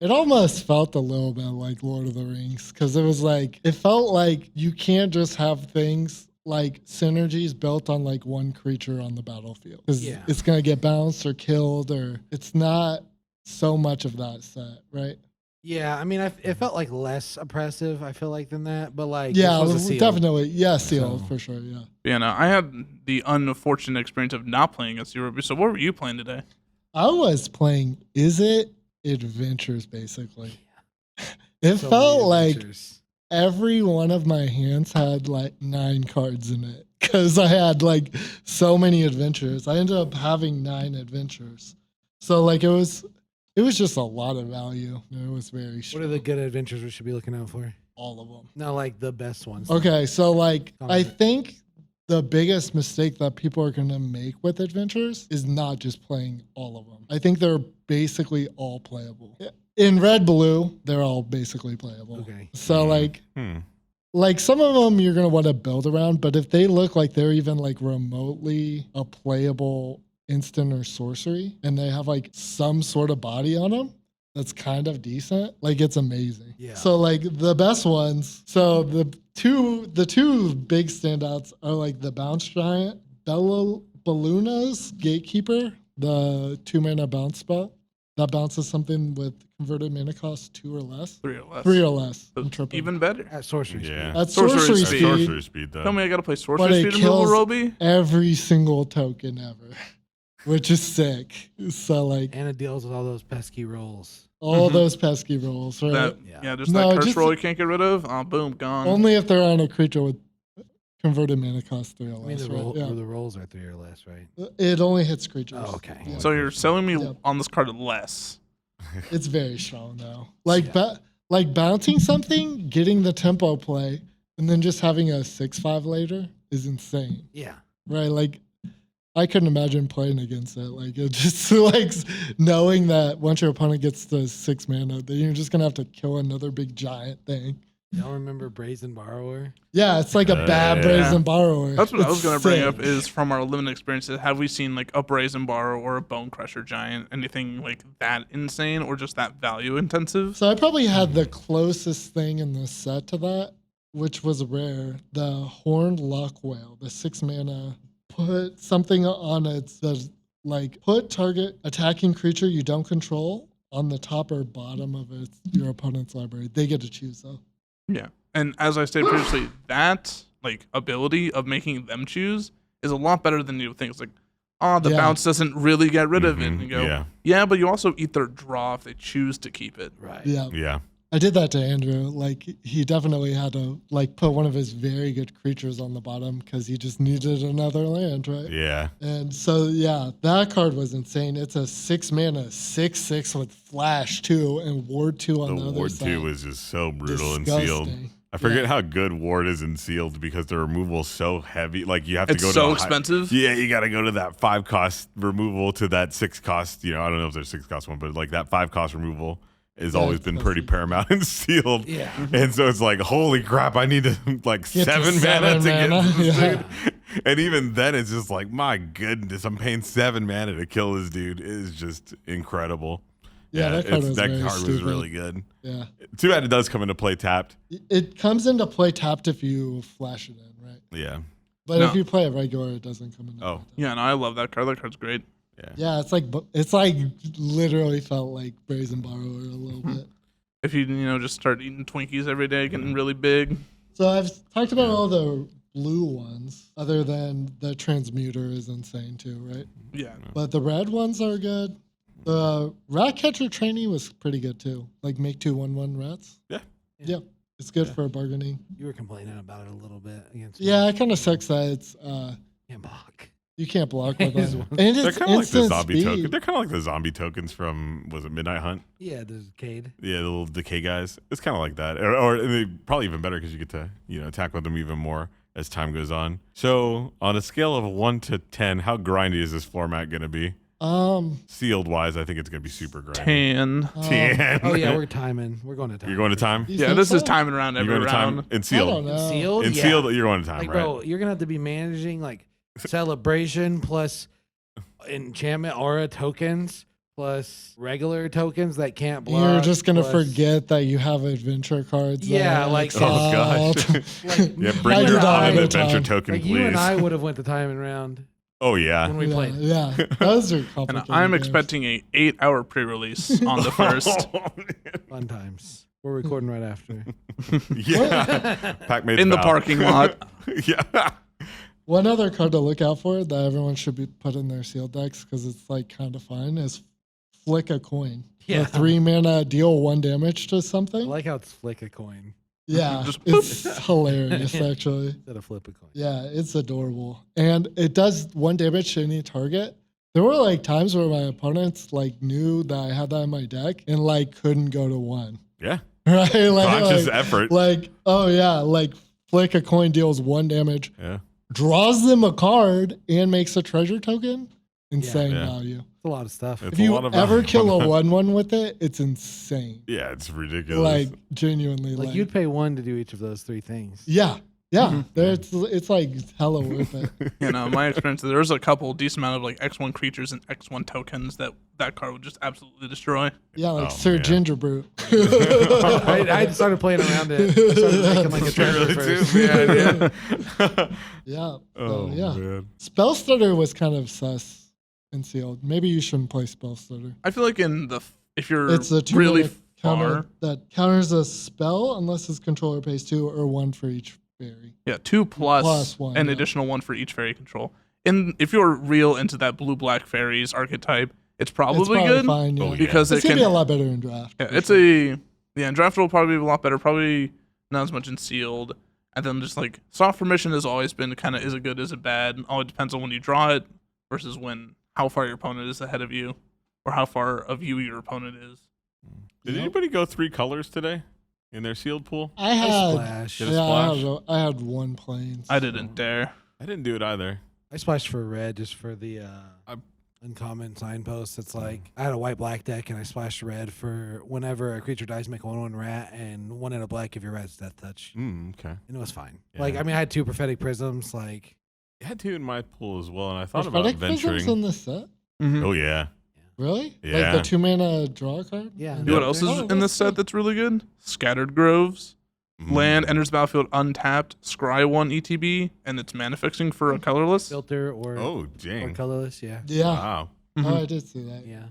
It almost felt a little bit like Lord of the Rings because it felt like you can't just have things like synergies built on like one creature on the battlefield because Yeah. it's going to get bounced or killed, or it's not so much of that set, right? Yeah, I mean, it felt like less oppressive, I feel like, than that. But like, Yeah, this was a seal. definitely. Yeah, sealed So- for sure. Yeah. Yeah, no, I had the unfortunate experience of not playing against you, Ruby. So what were you playing today? I was playing Is It Adventures basically. It So felt many like adventures. every one of my hands had like 9 cards in it because I had like so many adventures. I ended up having 9 adventures. So like it was just a lot of value. It was very What strong. are the good adventures we should be looking out for? All of them. No, like the best ones. Okay, so like I Comment. think the biggest mistake that people are going to make with adventures is not just playing all of them. I think they're basically all playable. In red blue, they're all basically playable. Okay. So Hmm. like some of them you're going to want to build around, but if they look like they're even like remotely a playable instant or sorcery and they have like some sort of body on them that's kind of decent, like it's amazing. Yeah. So like the best ones, so the two big standouts are like the bounce giant, Balluna's Gatekeeper, the 2 mana bounce spell that bounces something with converted mana cost 2 or less. 3 or less. 3 or less. So I'm tripping. even better. At sorcery speed. Yeah. At Sorcery sorcery speed. speed, Sorcery speed, though. Tell me I gotta play But sorcery it speed removal, kills Roby? every single token ever, which is sick. So like And it deals with all those pesky rolls. all Mhm. those pesky rolls, right? That, Yeah. yeah, just No, that curse just- roll you can't get rid of. Oh, boom, gone. Only if they're on a creature with converted mana cost 3 or I mean, less, the, right? Yeah. the rolls are 3 or less, right? It only hits creatures. Oh, okay. Yeah. So you're selling me Yeah. on this card less. It's very strong though. Like Yeah. like bouncing something, getting the tempo play, and then just having a 6/5 later is insane. Yeah. Right? Like I couldn't imagine playing against it. Like it just like knowing that once your opponent gets to 6 mana, then you're just gonna have to kill another big giant thing. Y'all remember Brazen Borrower? Yeah, it's like a bad yeah. brazen borrower. That's what I was It's gonna bring up. sick. Is from our limited experiences, have we seen like a Brazen Borrower or a Bone Crusher Giant, anything like that insane, or just that value intensive? So I probably had the closest thing in the set to that, which was rare. The Horned Luck Whale, the 6 mana, put something on its, like, put target attacking creature you don't control on the top or bottom of your opponent's library. They get to choose, though. Yeah, and as I stated previously, that like ability of making them choose is a lot better than you think. It's like, oh, the Yeah. bounce doesn't really get rid of it. And you go, Yeah. yeah, but you also eat their draw if they choose to keep it. Right. Yeah. Yeah. I did that to Andrew. Like, he definitely had to, like, put one of his very good creatures on the bottom because he just needed another land, right? Yeah. And so, yeah, that card was insane. It's a 6 mana, 6/6 with flash 2 and ward 2 on the other Ward side. 2 was just so brutal and sealed. Disgusting. I forget Yeah. how good Ward is in sealed because the removal is so heavy. Like you have to It's go to so a expensive. Yeah, you got to go to that 5 cost removal to that 6 cost. You know, I don't know if there's 6 cost one, but like that 5 cost removal has Yeah, always it's been pretty costly. paramount in sealed. Yeah. And so it's like, holy crap, I need to like Get to 7 mana to 7 mana, get this yeah. dude. And even then, it's just like, my goodness, I'm paying 7 mana to kill this dude. It is just incredible. Yeah, that card was that very card was stupid. really good. Yeah. Too bad it does come into play tapped. It comes into play tapped if you flash it in, right? Yeah. But No. if you play it regular, it doesn't come into Oh. play tapped. Yeah, no, I love that card. That card's great. Yeah. Yeah, it's like literally felt like Brazen Borrower a little bit. If you just start eating Twinkies every day, getting really big. So I've talked about all the blue ones, other than the Transmuter is insane too, right? Yeah. But the red ones are good. The Ratcatcher Trainee was pretty good too. Like make 2/1/1 rats. Yeah. Yeah. It's good Yeah. for bargaining. You were complaining about it a little bit against me. Yeah, it kind of sucks that it's Can't block. you can't block with It's them. one- And They're it's kind of like the instant zombie token. speed. They're kind of like the zombie tokens from, was it Midnight Hunt? Yeah, there's Cade. Yeah, the little decay guys. It's kind of like that. Or they probably even better because you get to, attack with them even more as time goes on. So on a scale of 1 to 10, how grindy is this floor mat going to be? Sealed wise, I think it's going to be super grindy. 10. 10. Oh yeah, we're timing. We're going to time. You're going to time? You Yeah, think this is so? timing around You're every going to time? round. In I sealed. don't know. Sealed? In Yeah. sealed, you're going to time, Like, right? bro, you're gonna have to be managing like celebration plus enchantment aura tokens plus regular tokens that can't block. You're just gonna plus- forget that you have adventure cards. that Yeah, are like- Oh, gosh. Like, Yeah, you bring and your I- common adventure time. token, Like please. you and I would have went the timing round Oh, yeah. when we yeah, played. yeah, those are And complicated. I'm games. expecting a 8-hour pre-release on the first. Fun times. We're recording right after. Yeah. Packmates in the Val. parking lot. Yeah. One other card to look out for that everyone should be put in their sealed decks because it's like kind of fun is Flick a Coin. Yeah. 3 mana, deal 1 damage to I something. like how it's flick a coin Yeah, Just it's hilarious actually. instead of flip a coin. Yeah, it's adorable, and it does 1 damage to any target. There were like times where my opponents like knew that I had that in my deck and like couldn't go to 1. Yeah. Right, Conscious effort. Like, oh yeah, like Flick a Coin deals 1 damage, Yeah. draws them a card, and makes a treasure token. Insane Yeah. value. It's a lot of stuff. It's If a you lot of ever value. kill a 1/1 with it, it's insane. Yeah, it's ridiculous. Like genuinely, Like you'd pay 1 to do each of those 3 things. yeah, yeah. It's like hella worth it. My experience, there's a couple decent amount of like X1 creatures and X1 tokens that card would just absolutely destroy. Yeah, like Oh, Sir man. Gingerbrew. I started playing around it. I started making like a treasure Really first. too? Yeah. Yeah. Oh, So, yeah. man. Spell Stutter was kind of sus and sealed. Maybe you shouldn't play Spell Stutter. I feel like if you're It's a 2 really mana counter far, that counters a spell unless his controller pays 2 or 1 for each fairy. yeah, 2 plus Plus 1, an yeah. additional 1 for each fairy control. And if you're real into that blue-black fairies archetype, it's probably good fine, yeah. Oh, yeah. because It's it gonna can. be a lot better in draft. Yeah, for it's sure. in draft will probably be a lot better. Probably not as much in sealed. And then just like soft permission has always been kind of is it good, is it bad? All it depends on when you draw it versus how far your opponent is ahead of you, or how far of you your opponent is. Did Yep. anybody go 3 colors today in their sealed pool? I had Splash. Did a yeah, splash? I had 1 planes. I didn't dare. I didn't do it either. I splashed for red just for the uncommon signpost. It's like I had a white-black deck and I splashed red for whenever a creature dies, make a 1/1 rat, and 1 in a black if your rat's death touch. Okay. And it was fine. Yeah. Like, I mean, I had 2 prophetic prisms. Like, I had 2 in my pool as well, and I thought about Prophetic Prisms venturing. in the set? Oh yeah. Really? Yeah. Like the 2-mana draw card? Yeah. You know what else is Oh, in this that's set good. that's really good? Scattered Groves. Land Mm. enters battlefield untapped, scry 1 ETB, and it's mana fixing for a colorless. filter or Oh or dang. colorless. Yeah. Yeah. Wow. Mhm. Oh, I did see that. Yeah.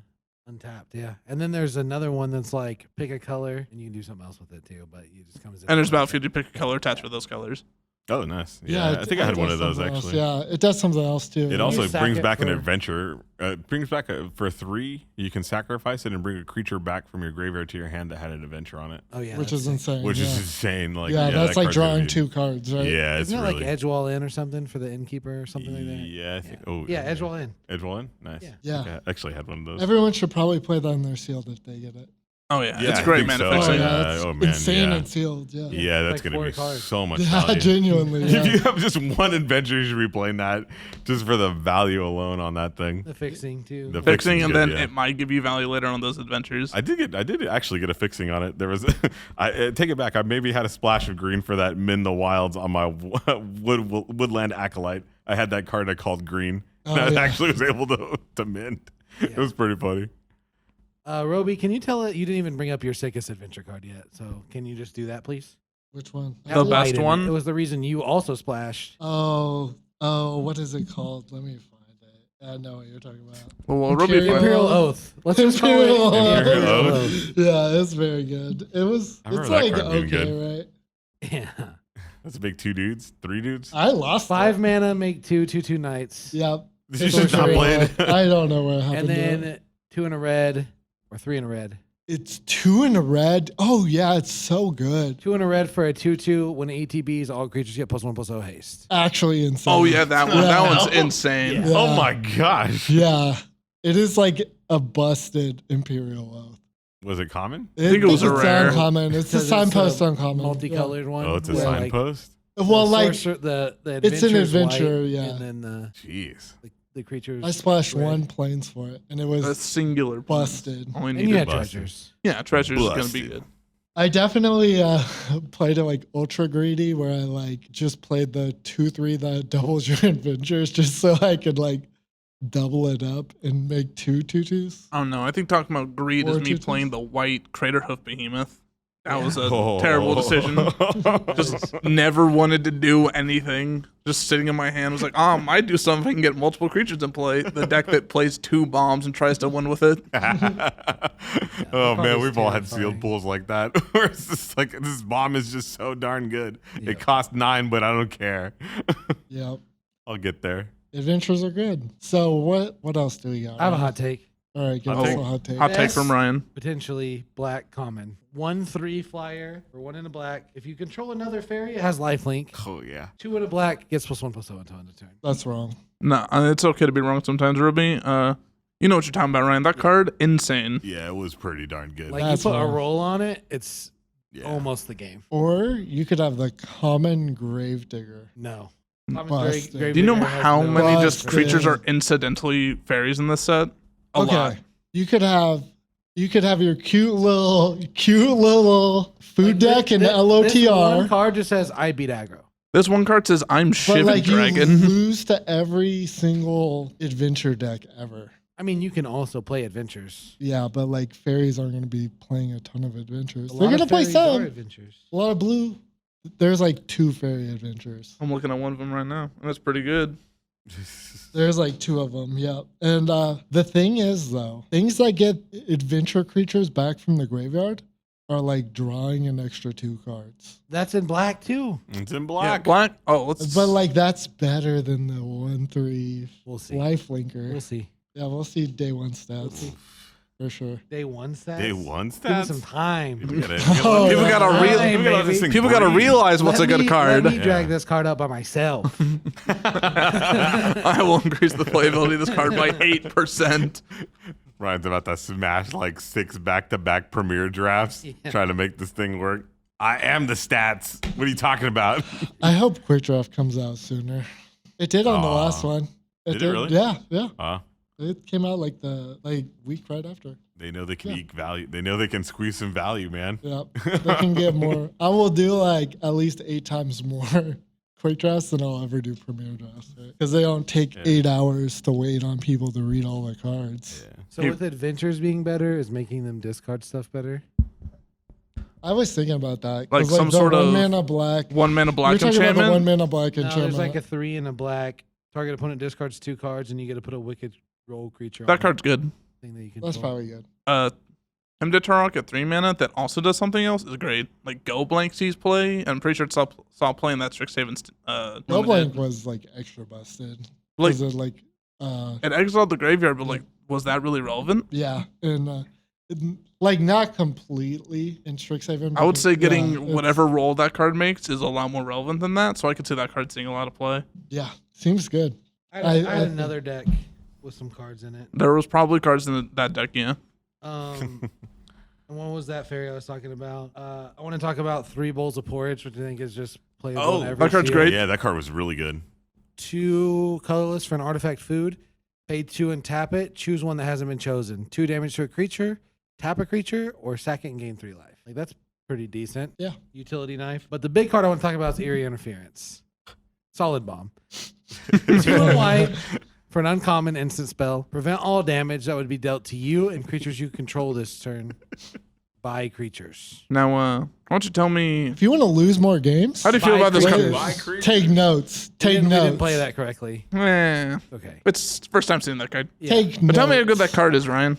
Untapped. Yeah. And then there's another one that's like pick a color and you can do something else with it too, but you just come as Enters battlefield, you pick a color attached with those colors. Oh nice. Yeah. I it- think I it had one does of those something else. actually. Yeah, it does something else too. It You also sack brings it back an for- adventure. Brings back for 3. You can sacrifice it and bring a creature back from your graveyard to your hand that had an adventure on it, Oh yeah. which that's is sick. insane. which yeah. is insane. Like yeah, that's that like card's drawing really- 2 cards, right? Yeah, it's Isn't it really. like Edgewall in or something for the innkeeper or something like that? Yeah, I think. Oh Yeah, Edgewall in. Edgewall in. Nice. Yeah. Yeah. Okay, I actually had one of those. Everyone should probably play that on their sealed if they get it. Oh yeah, Yeah, it's I great think mana so. Oh, fixing. yeah, Yeah, it's oh, man, insane yeah. and sealed. Yeah. Yeah, that's like gonna 4 be cards. so much Yeah, value. genuinely. If Yeah. you have just one adventure, you should be playing that just for the value alone on that thing. The fixing too. The Fixing, fixing's and good, then yeah. it might give you value later on those adventures. I did actually get a fixing on it. There was, I take it back. I maybe had a splash of green for that Min the Wilds on my woodland acolyte. I had that card I called green. Oh, and I yeah. actually was able to mint. It Yeah. was pretty funny. Roby, can you tell it you didn't even bring up your sickest adventure card yet? So can you just do that, please? Which one? The Have light best in it. one? It was the reason you also splashed. Oh, what is it called? Let me find it. I know what you're talking about. Well, Ruby, Imperial- Imperial Oath. Let's just call it Imperial Imperial Oath. Oath. Yeah, it's very good. It was. I It's remember that like card being okay, right? Yeah. That's a big 2 dudes, 3 dudes. I lost 5 it. mana, make 2/2/2 knights. Yep. You It's should not Imperial play Oath. it. I don't know what happened. And to then it. 2 in a red or 3 in a red. It's 2 in a red. Oh yeah, it's so good. 2 in a red for a 2/2. When ATBs, all creatures get +1/+0 haste. Actually insane. oh yeah, that one. Yeah. That one's insane. Yeah. Oh my gosh. Yeah, it is like a busted Imperial Oath. Was it common? I think it was a it's rare. uncommon. It's the Because signpost a uncommon. multicolored one. Oh, it's a where, like, signpost? Yeah. Well, the like sorcerer- the it's an adventure's adventure, white, yeah. And then Jeez. the creatures. I splashed red. 1 planes for it, and it was A singular. busted. Only And you needed. had busted. treasures. Yeah, treasures is gonna be Busted. good. I definitely played it like ultra greedy, where I like just played the 2/3 that doubles your adventures, just so I could like double it up and make 2 2/2s. I don't know. I think talking about greed is Or me 2/2s. playing the white Crater Hoof Behemoth. That was a Oh. terrible decision. Just never wanted to do anything. Just sitting in my hand was like, I do something if I can get multiple creatures in play. The deck that plays 2 bombs and tries to win with it. Oh card man, is we've all had terrifying. sealed pools like that. Where it's just like this bomb is just so darn good. Yeah. It cost 9, but I don't care. Yep. I'll get there. Adventures are good. So what else do we got? I have a hot take. All right, give Hot us take. a hot take. Hot take from Ryan. Potentially black common. 1/3 flyer or 1 in a black. If you control another fairy, it has lifelink. Oh yeah. 2 in a black gets +1/+0 until end of turn. That's wrong. No, it's okay to be wrong sometimes, Ruby. You know what you're talking about, Ryan. That card, insane. Yeah, it was pretty darn good. Like That's you put a wrong. roll on it, it's yeah. almost the game. Or you could have the common Gravedigger. No. Busted. Do you know Gravedigger has how no- many just Busted. creatures are incidentally fairies in this set? A lot. You could have your cute little food Like, deck and This one LOTR. card just says I beat aggro. This one card says, I'm But Shivan like you Dragon. lose to every single adventure deck ever. I mean, you can also play adventures. Yeah, but like fairies aren't going to be playing a ton of adventures. A They're lot going to of play fairies are some. adventures. A lot of blue. There's like 2 fairy adventures. I'm looking at one of them right now, and that's pretty good. There's like 2 of them. Yeah. And the thing is though, things that get adventure creatures back from the graveyard are like drawing an extra 2 cards. That's in black too. It's in Yeah, black. black. Oh, let's. But like that's better than the 1/3 We'll see. life linker. We'll see. Yeah, we'll see day 1 stats for sure. Day 1 stats. Day 1 Give me stats. some time. People gotta, Oh, people gotta yeah. real. Hey, people gotta let this baby. thing People gotta breathe. realize what's a good card. Let me drag Yeah. this card up by myself. I will increase the playability of this card by 8%. Ryan's about to smash like 6 back-to-back premier drafts, trying to make this thing work. I am the stats. What are you talking about? I hope Quick Draft comes out sooner. It did on the last one. Did it really? Yeah. Huh? It came out like the week right after. They know they can Yeah. eke value. They know they can squeeze some value, man. Yep. They can get more. I will do like at least 8 times more quick drafts than I'll ever do premier drafts, right? Because they don't take 8 hours to wait on people to read all the cards. Yeah. So with adventures being better, is making them discard stuff better? I was thinking about that. Like 'cause, some the sort of 1-mana black. 1-mana black You're talking about the enchantment. 1-mana black No, enchantment. there's like a 3 and a black. Target opponent discards 2 cards, and you get to put a wicked roll creature. That on card's good. thing that you can. That's probably good. Hemda Turok at 3 mana that also does something else is great. Like Go Blank sees play. I'm pretty sure it stopped playing that Strixhaven. No Blank limited. was like extra busted. Like- Was it like It exiled the graveyard, but like, was that really relevant? yeah, and like not completely in Strixhaven. I would but say yeah, getting it's- whatever roll that card makes is a lot more relevant than that. So I could see that card seeing a lot of play. Yeah, seems good. I I had think- another deck with some cards in it. There was probably cards in that deck, yeah. And what was that fairy I was talking about? I want to talk about 3 bowls of porridge, which I think is just playable. Oh, in every that card's field. great. Yeah, that card was really good. 2 colorless for an artifact food. Pay 2 and tap it. Choose one that hasn't been chosen. 2 damage to a creature. Tap a creature or sack it and gain 3 life. Like that's pretty decent. Yeah. Utility knife. But the big card I want to talk about is Eerie Interference. Solid bomb. 2 and white for an uncommon instant spell. Prevent all damage that would be dealt to you and creatures you control this turn by creatures. Now, why don't you tell me If you want to lose more games, how do you feel about this creatures. card? take notes. Take We notes. didn't play that correctly. Okay. It's first time seeing that card. Yeah. Take But tell me how good notes. that card is, Ryan.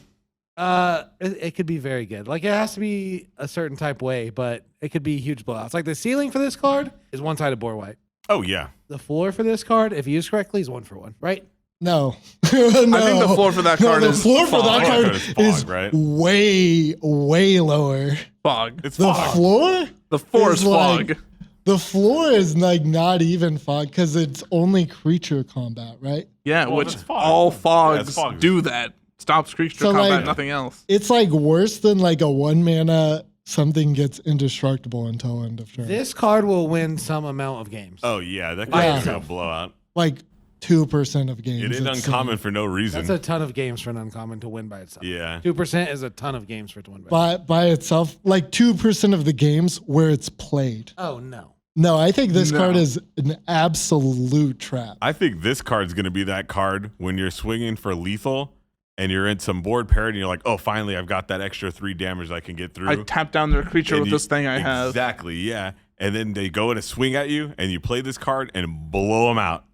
It could be very good. Like it has to be a certain type way, but it could be huge blowouts. Like the ceiling for this card is 1-sided board white. Oh yeah. The floor for this card, if used correctly, is 1-for-1. Right? No. I think the floor for that card the is floor for fog. that card It's fog, is right? way lower. Fog. It's The fog. floor? The floor is is fog. like- The floor is like not even fog because it's only creature combat, right? Yeah, Well, which that's fog. all Yeah, fogs it's fog. do that. Stops creature So, combat, like- nothing else. It's like worse than like a 1-mana something gets indestructible until end of turn. This card will win some amount of games. Oh yeah, that Yeah. could be a blowout. Like 2% of games. It is it's uncommon for no reason. That's a ton of games for an uncommon to win by itself. Yeah. 2% is a ton of games for it to win by itself. by itself. Like 2% of the games where it's played. Oh, no. No, I think this No. card is an absolute trap. I think this card's gonna be that card when you're swinging for lethal and you're in some board parity and you're like, oh, finally I've got that extra 3 damage I can get through. I tap down their creature And with you- this thing I have. Exactly, yeah. And then they go in a swing at you and you play this card and blow them out.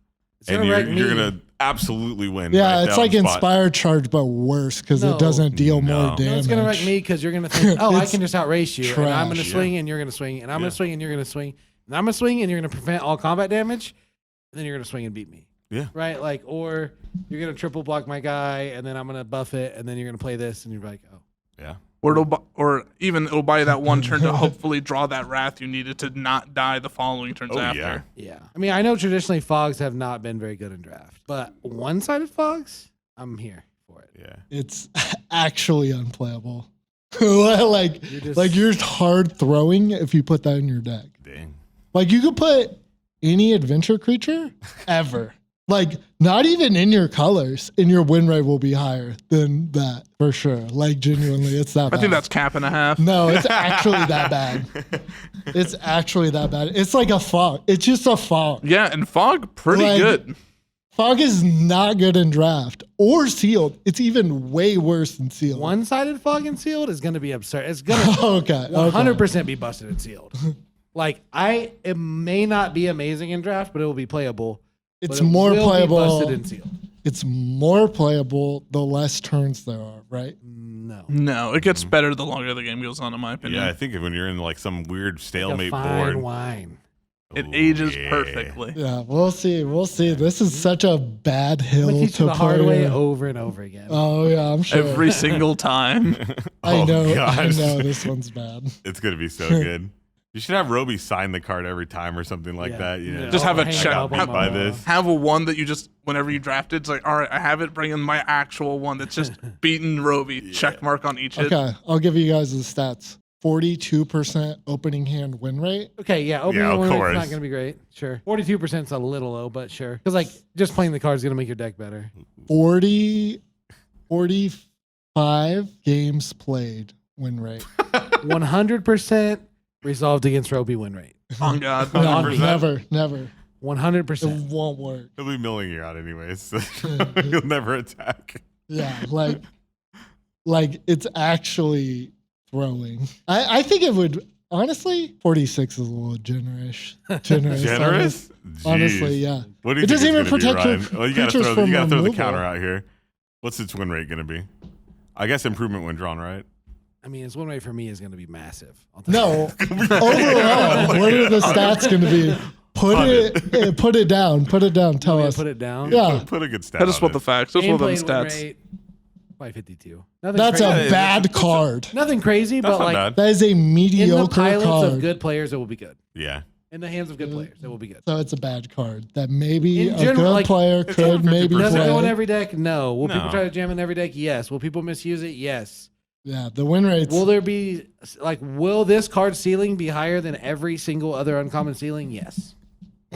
It's And gonna you're, wreck me. you're gonna absolutely win. Yeah, right it's there like on the spot. Inspire Charge, but worse because No. it doesn't deal more No. damage. No, it's going to wreck me because you're going to think, oh, I It's can just outrace you. And I'm going to trash. swing and you're going to swing. And I'm going Yeah. to swing and you're going to swing. And I'm going to swing and you're going to prevent all combat damage. And then you're going to swing and beat me. Yeah. Right? Like, or you're going to triple block my guy and then I'm going to buff it. And then you're going to play this and you're like, oh. Yeah. Or even it'll buy you that one turn to hopefully draw that wrath you needed to not die the following turns Oh after. yeah. Yeah. I mean, I know traditionally fogs have not been very good in draft. But one-sided fogs, I'm here for it. Yeah. It's actually unplayable. like you're hard throwing if you put that in your deck. Dang. Like you could put any adventure creature ever. Like not even in your colors, and your win rate will be higher than that for sure. Like genuinely, it's that bad. I think that's cap and a half. No, it's actually that bad. It's actually that bad. It's like a fog. It's just a fog. Yeah, and fog pretty Like- good. Fog is not good in draft or sealed. It's even way worse than sealed. One-sided fog and sealed is going to be absurd. It's going to Okay. 100% be busted and sealed. Like it may not be amazing in draft, but it will be playable. It's but it more will be playable. busted and sealed. It's more playable the less turns there are, right? No. No, it gets better the longer the game goes on, in my opinion. Yeah, I think when you're in like some weird Like a stalemate fine board. wine. It Ooh, ages yeah. perfectly. Yeah, we'll see. We'll see. This is such a bad I'm hill gonna teach to you the hard play way in. over and over again. Oh yeah, I'm sure. Every single time. I Oh, know. I gosh. know this one's bad. It's gonna be so good. You should have Roby sign the card every time or something like Yeah. that. You know, Just have a Hang check. it I up got on beat my by wall. this. Have a one that you just, whenever you draft it, it's like, all right, I have it, bring in my actual one that's just beaten Roby. Check mark on each hit. Okay, I'll give you guys the stats. 42% opening hand win rate. Okay, yeah, opening Yeah, of one, it's course. not going to be great. Sure. 42% is a little low, but sure. Because, like, just playing the card is going to make your deck better. 40 45 games played win rate. 100% resolved against Roby win rate. On God. No, 100%? never. 100%. It won't work. He'll be milling you out anyways. So he'll never attack. Yeah, like it's actually throwing. I think it would honestly. 46 is a little generous. Generous? Honestly, Jeez. yeah. What do you It think doesn't it's even gonna be, protect your Ryan? Well, you gotta creatures throw, from you gotta throw the removal. counter out here. What's its win rate gonna be? I guess improvement when drawn, right? I mean, its win rate for me is going to be massive. I'll tell you No, overall, what are the stats going to be? Put it down. Put it down. Tell that. us. Put it down. Yeah, Put a good stat. I just on want the it. facts. Just want them Gameplay win stats. rate, 552. Nothing that's crazy. a bad card. Nothing crazy, That's but not like bad. That is a in the mediocre pilots card. of good players, it will be good. Yeah. In the hands of good players, it will be good. So it's a bad card that maybe In a general, good like, player it's could over maybe 50%. Does it go in play. every deck? No. Will No. people try to jam in every deck? Yes. Will people misuse it? Yes. Yeah, the win rates. Will there be will this card ceiling be higher than every single other uncommon ceiling? Yes.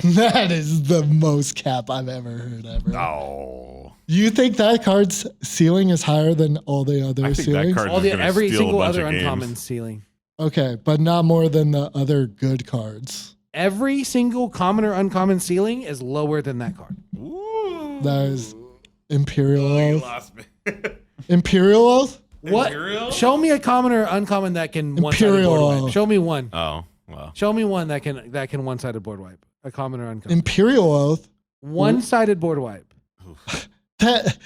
That is the most cap I've ever heard ever. Oh. You think that card's ceiling is higher than all the other I think that ceilings? card- All the gonna every steal a single bunch other of games. uncommon ceiling. Okay, but not more than the other good cards. Every single common or uncommon ceiling is lower than that card. Ooh. That is Imperial You Oath. lost me. Imperial Oath? What? Imperial? Show me a common or uncommon that can one-sided Imperial board wipe. Oath. Show me one. Oh, well. Show me one that can one-sided board wipe. A common or uncommon. Imperial Oath? One-sided board wipe. That,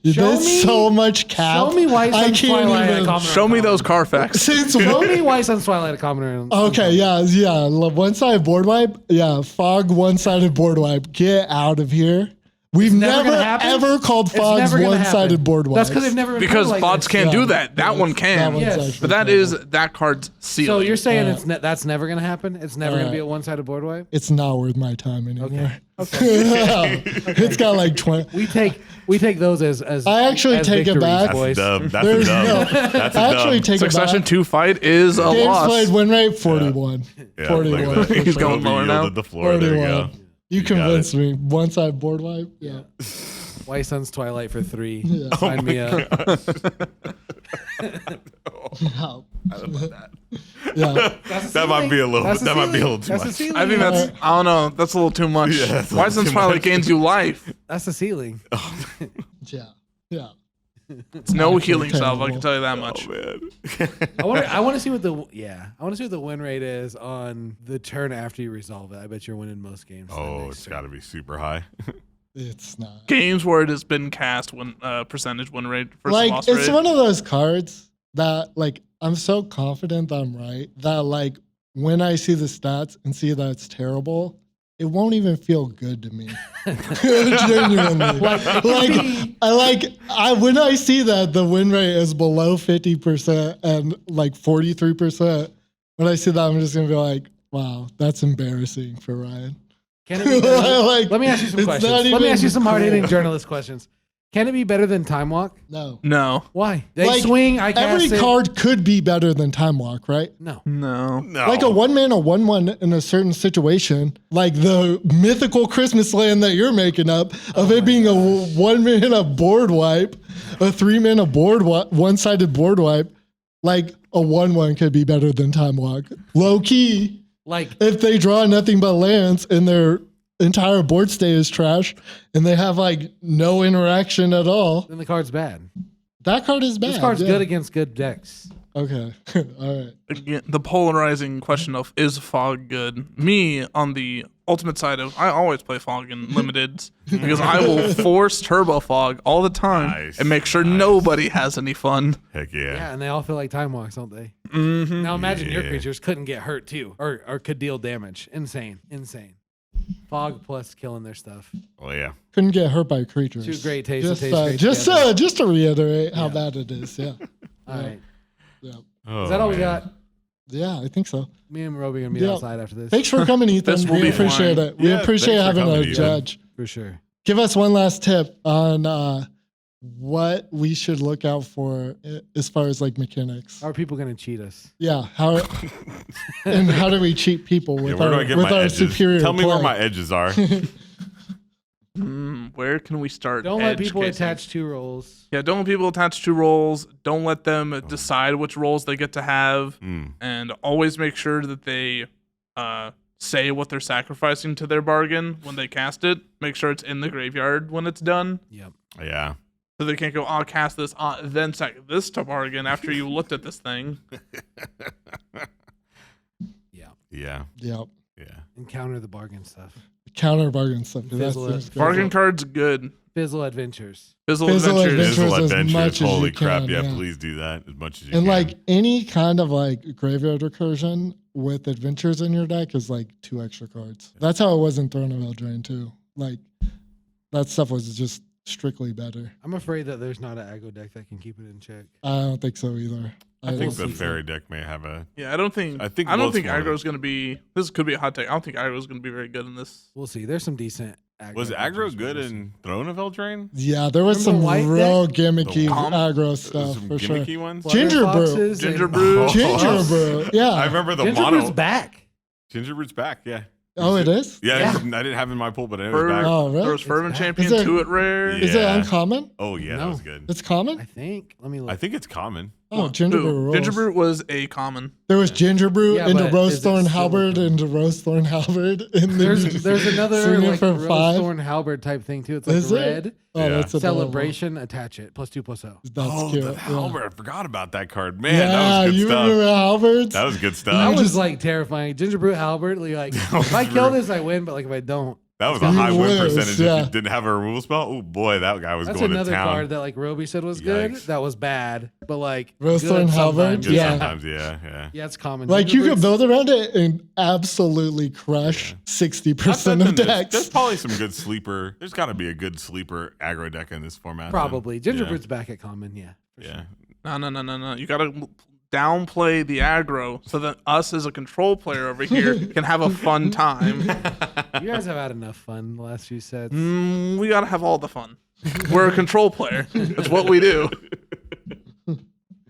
Show there's me- so much cap. Show me why I Sun's can't Twilight a even. common or Show me uncommon. those Carfax. Since Show me why Sun's Twilight a common or Okay, yeah. One-sided board wipe. Yeah, Fog one-sided board wipe. Get out of here. We've never never gonna happen? ever called It's Fogs never gonna one-sided happen. board wipes. That's because they've never been Because played like bots this. can't Yeah. do that. That one That can. one's Yes. actually But that terrible. is that card's ceiling. So you're saying Yeah. that's never gonna happen? It's never gonna be Alright. a one-sided board wipe? It's not worth my time anymore. Okay. It's got like 20. We take those as I actually as take it victories, back. That's a boys. dub. That's There's a dub. no- That's a I actually dub. take Succession it back. 2 fight is a Games loss. played win rate 41. Yeah, 41. look at that. for He's sure. going lower now. Yielded the floor. There you go. 41. You got convinced it. me. One-side board wipe. Yeah. White Sun's Twilight for 3. Yeah. Sign me up. Yeah. I love that. Yeah. That might be a little. That's That might be a little too That's much. the ceiling. I think that's, I don't know, that's a little too much. Yeah, that's a Why little since too Twilight much. gains you life? That's the ceiling. Yeah. Yeah. It's no Actually healing salve, I terrible. can tell you that much. Oh man. I want to see what the win rate is on the turn after you resolve it. I bet you're winning most games. that Oh, next it's turn. got to be super high. It's not. Games where it has been cast when percentage win rate versus Like, loss it's rate. one of those cards that, like, I'm so confident that I'm right that, like, when I see the stats and see that it's terrible, it won't even feel good to me. Genuinely. When I see that the win rate is below 50% and like 43%, when I see that, I'm just gonna be like, wow, that's embarrassing for Ryan. Can it be better? Like, Let me ask you some it's questions. not Let me ask you even some hard-hitting cool. journalist questions. Can it be better than Time Walk? No. No. Why? They Like, swing. I cast Every it. card could be better than Time Walk, right? No. No. No. Like a 1-1 in a certain situation, like the mythical Christmas land that you're making up of it being a 1-mana board wipe, a 3-mana one-sided board wipe, like a 1-1 could be better than Time Walk. Low key, Like if they draw nothing but lands and their entire board state is trash and they have like no interaction at all, then the card's bad. that card is bad. This card's yeah. good against good decks. Okay. All right. Again, the polarizing question of is fog good? Me on the ultimate side of I always play fog in limiteds because I will force turbo fog all the time Nice, and make sure nice. nobody has any fun. Heck Yeah, yeah. and they all feel like Time Walks, don't they? Mm-hmm. Now imagine your Yeah. creatures couldn't get hurt too, or could deal damage. Insane. Fog plus killing their stuff. Oh yeah. Couldn't get hurt by creatures. Two great tastes that Just, taste great together. just to reiterate how Yeah. bad it is. Yeah. All right. Yeah. Oh, Is that all we man. got? Yeah, I think so. Me and Roby gonna meet Yeah. outside after this. Thanks for coming, Ethan. This will We be appreciate fine. it. We Yeah, appreciate thanks for having coming, a Ethan. judge. For sure. Give us one last tip on what we should look out for as far as like mechanics. How are people gonna cheat us? Yeah, how and how do we cheat people Yeah, with where do I our get with my our edges? superior Tell me where play? my edges are. Where can we start? Don't let edge people casing? attach 2 rolls. Yeah, don't let people attach 2 roles. Don't let them decide which roles they get to have. And always make sure that they say what they're sacrificing to their bargain when they cast it. Make sure it's in the graveyard when it's done. Yep. Yeah. So they can't go, I'll cast this, then sack this to bargain after you looked at this thing. Yeah. Yeah. Yep. Yeah. Encounter the bargain stuff. Counter bargain stuff. That Fizzle seems it. good. Bargain card's good. Fizzle Adventures. Fizzle Fizzle Adventures. Adventures. Visual as adventures. much as Holy you crap. can, Yeah, yeah. please do that as much as you And can. like any kind of like graveyard recursion with adventures in your deck is like 2 extra cards. That's how it was in Throne of Eldraine too. Like that stuff was just strictly better. I'm afraid that there's not an aggro deck that can keep it in check. I don't think so either. I think the see. fairy deck may have a. Yeah, I don't think I think aggro's Bloodsport- going to be. This could be a hot take. I don't think aggro's going to be very good in this. We'll see. There's some decent aggro. Was aggro adventures good we'll see. in Throne of Eldraine? Yeah, there was Remember some White real deck? gimmicky The aggro stuff Some for sure. gimmicky ones? Ginger brew. Foxes Ginger and- brew. Ginger brew. Yeah. I remember the Ginger mono. Brew's back. Gingerbrew's back. Yeah. Oh, it is? Yeah, Yeah. I didn't have it in my pool, but I know Fer- it's back. Oh, really? There was Fervent back. Champion, Is it- Tuit Rare. Yeah. Is it uncommon? Oh yeah, that No. was good. It's I common? think. Let me look. I think it's common. Oh, ginger brew rules. Ginger brew was a common. There was ginger brew Yeah, into but Rose is it Thorn still Halberd common? into Rose Thorn Halberd. In the there's another Senior like for Rose 5. Thorn Halberd type thing too. It's like Is it? red. Oh, Yeah. that's adorable. Celebration. Attach it. +2/+0. That's oh, cute. the yeah. Halberd. I forgot about that card. Man, Yeah, that was good you stuff. remember Halberds? That was good That stuff. was just- like terrifying. Ginger Brew Halberd. Like, was if I kill rude. this, I win. But like if I don't, That was a You high win lose, percentage yeah. if you didn't have a removal spell. Oh boy, that guy was that's going to another town. card that like Roby said was good. Yikes. That was bad, but like Rose good Thorn Halberd? sometimes. Good Yeah. sometimes, yeah. Yeah, it's common. Like Ginger you could Brew's- build around it and absolutely crush 60% of There's decks. probably some good sleeper. There's got to be a good sleeper aggro deck in this format. though. Probably Ginger Yeah. Brew's back at common. Yeah. for Yeah. sure. No. You got to downplay the aggro so that us as a control player over here can have a fun time. You guys have had enough fun the last few sets. We got to have all the fun. We're a control player. That's what we do.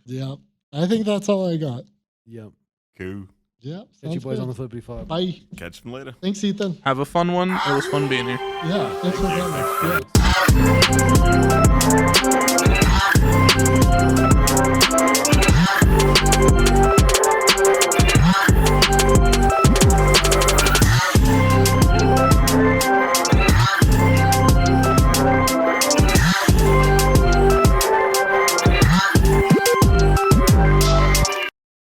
Yeah. I think that's all I got. Yep. Cool. Yeah. Catch you sounds boys good. on the flippity flop. Bye. Catch them later. Thanks, Ethan. Have a fun one. It was fun being here. Yeah. Thanks for coming. Yeah.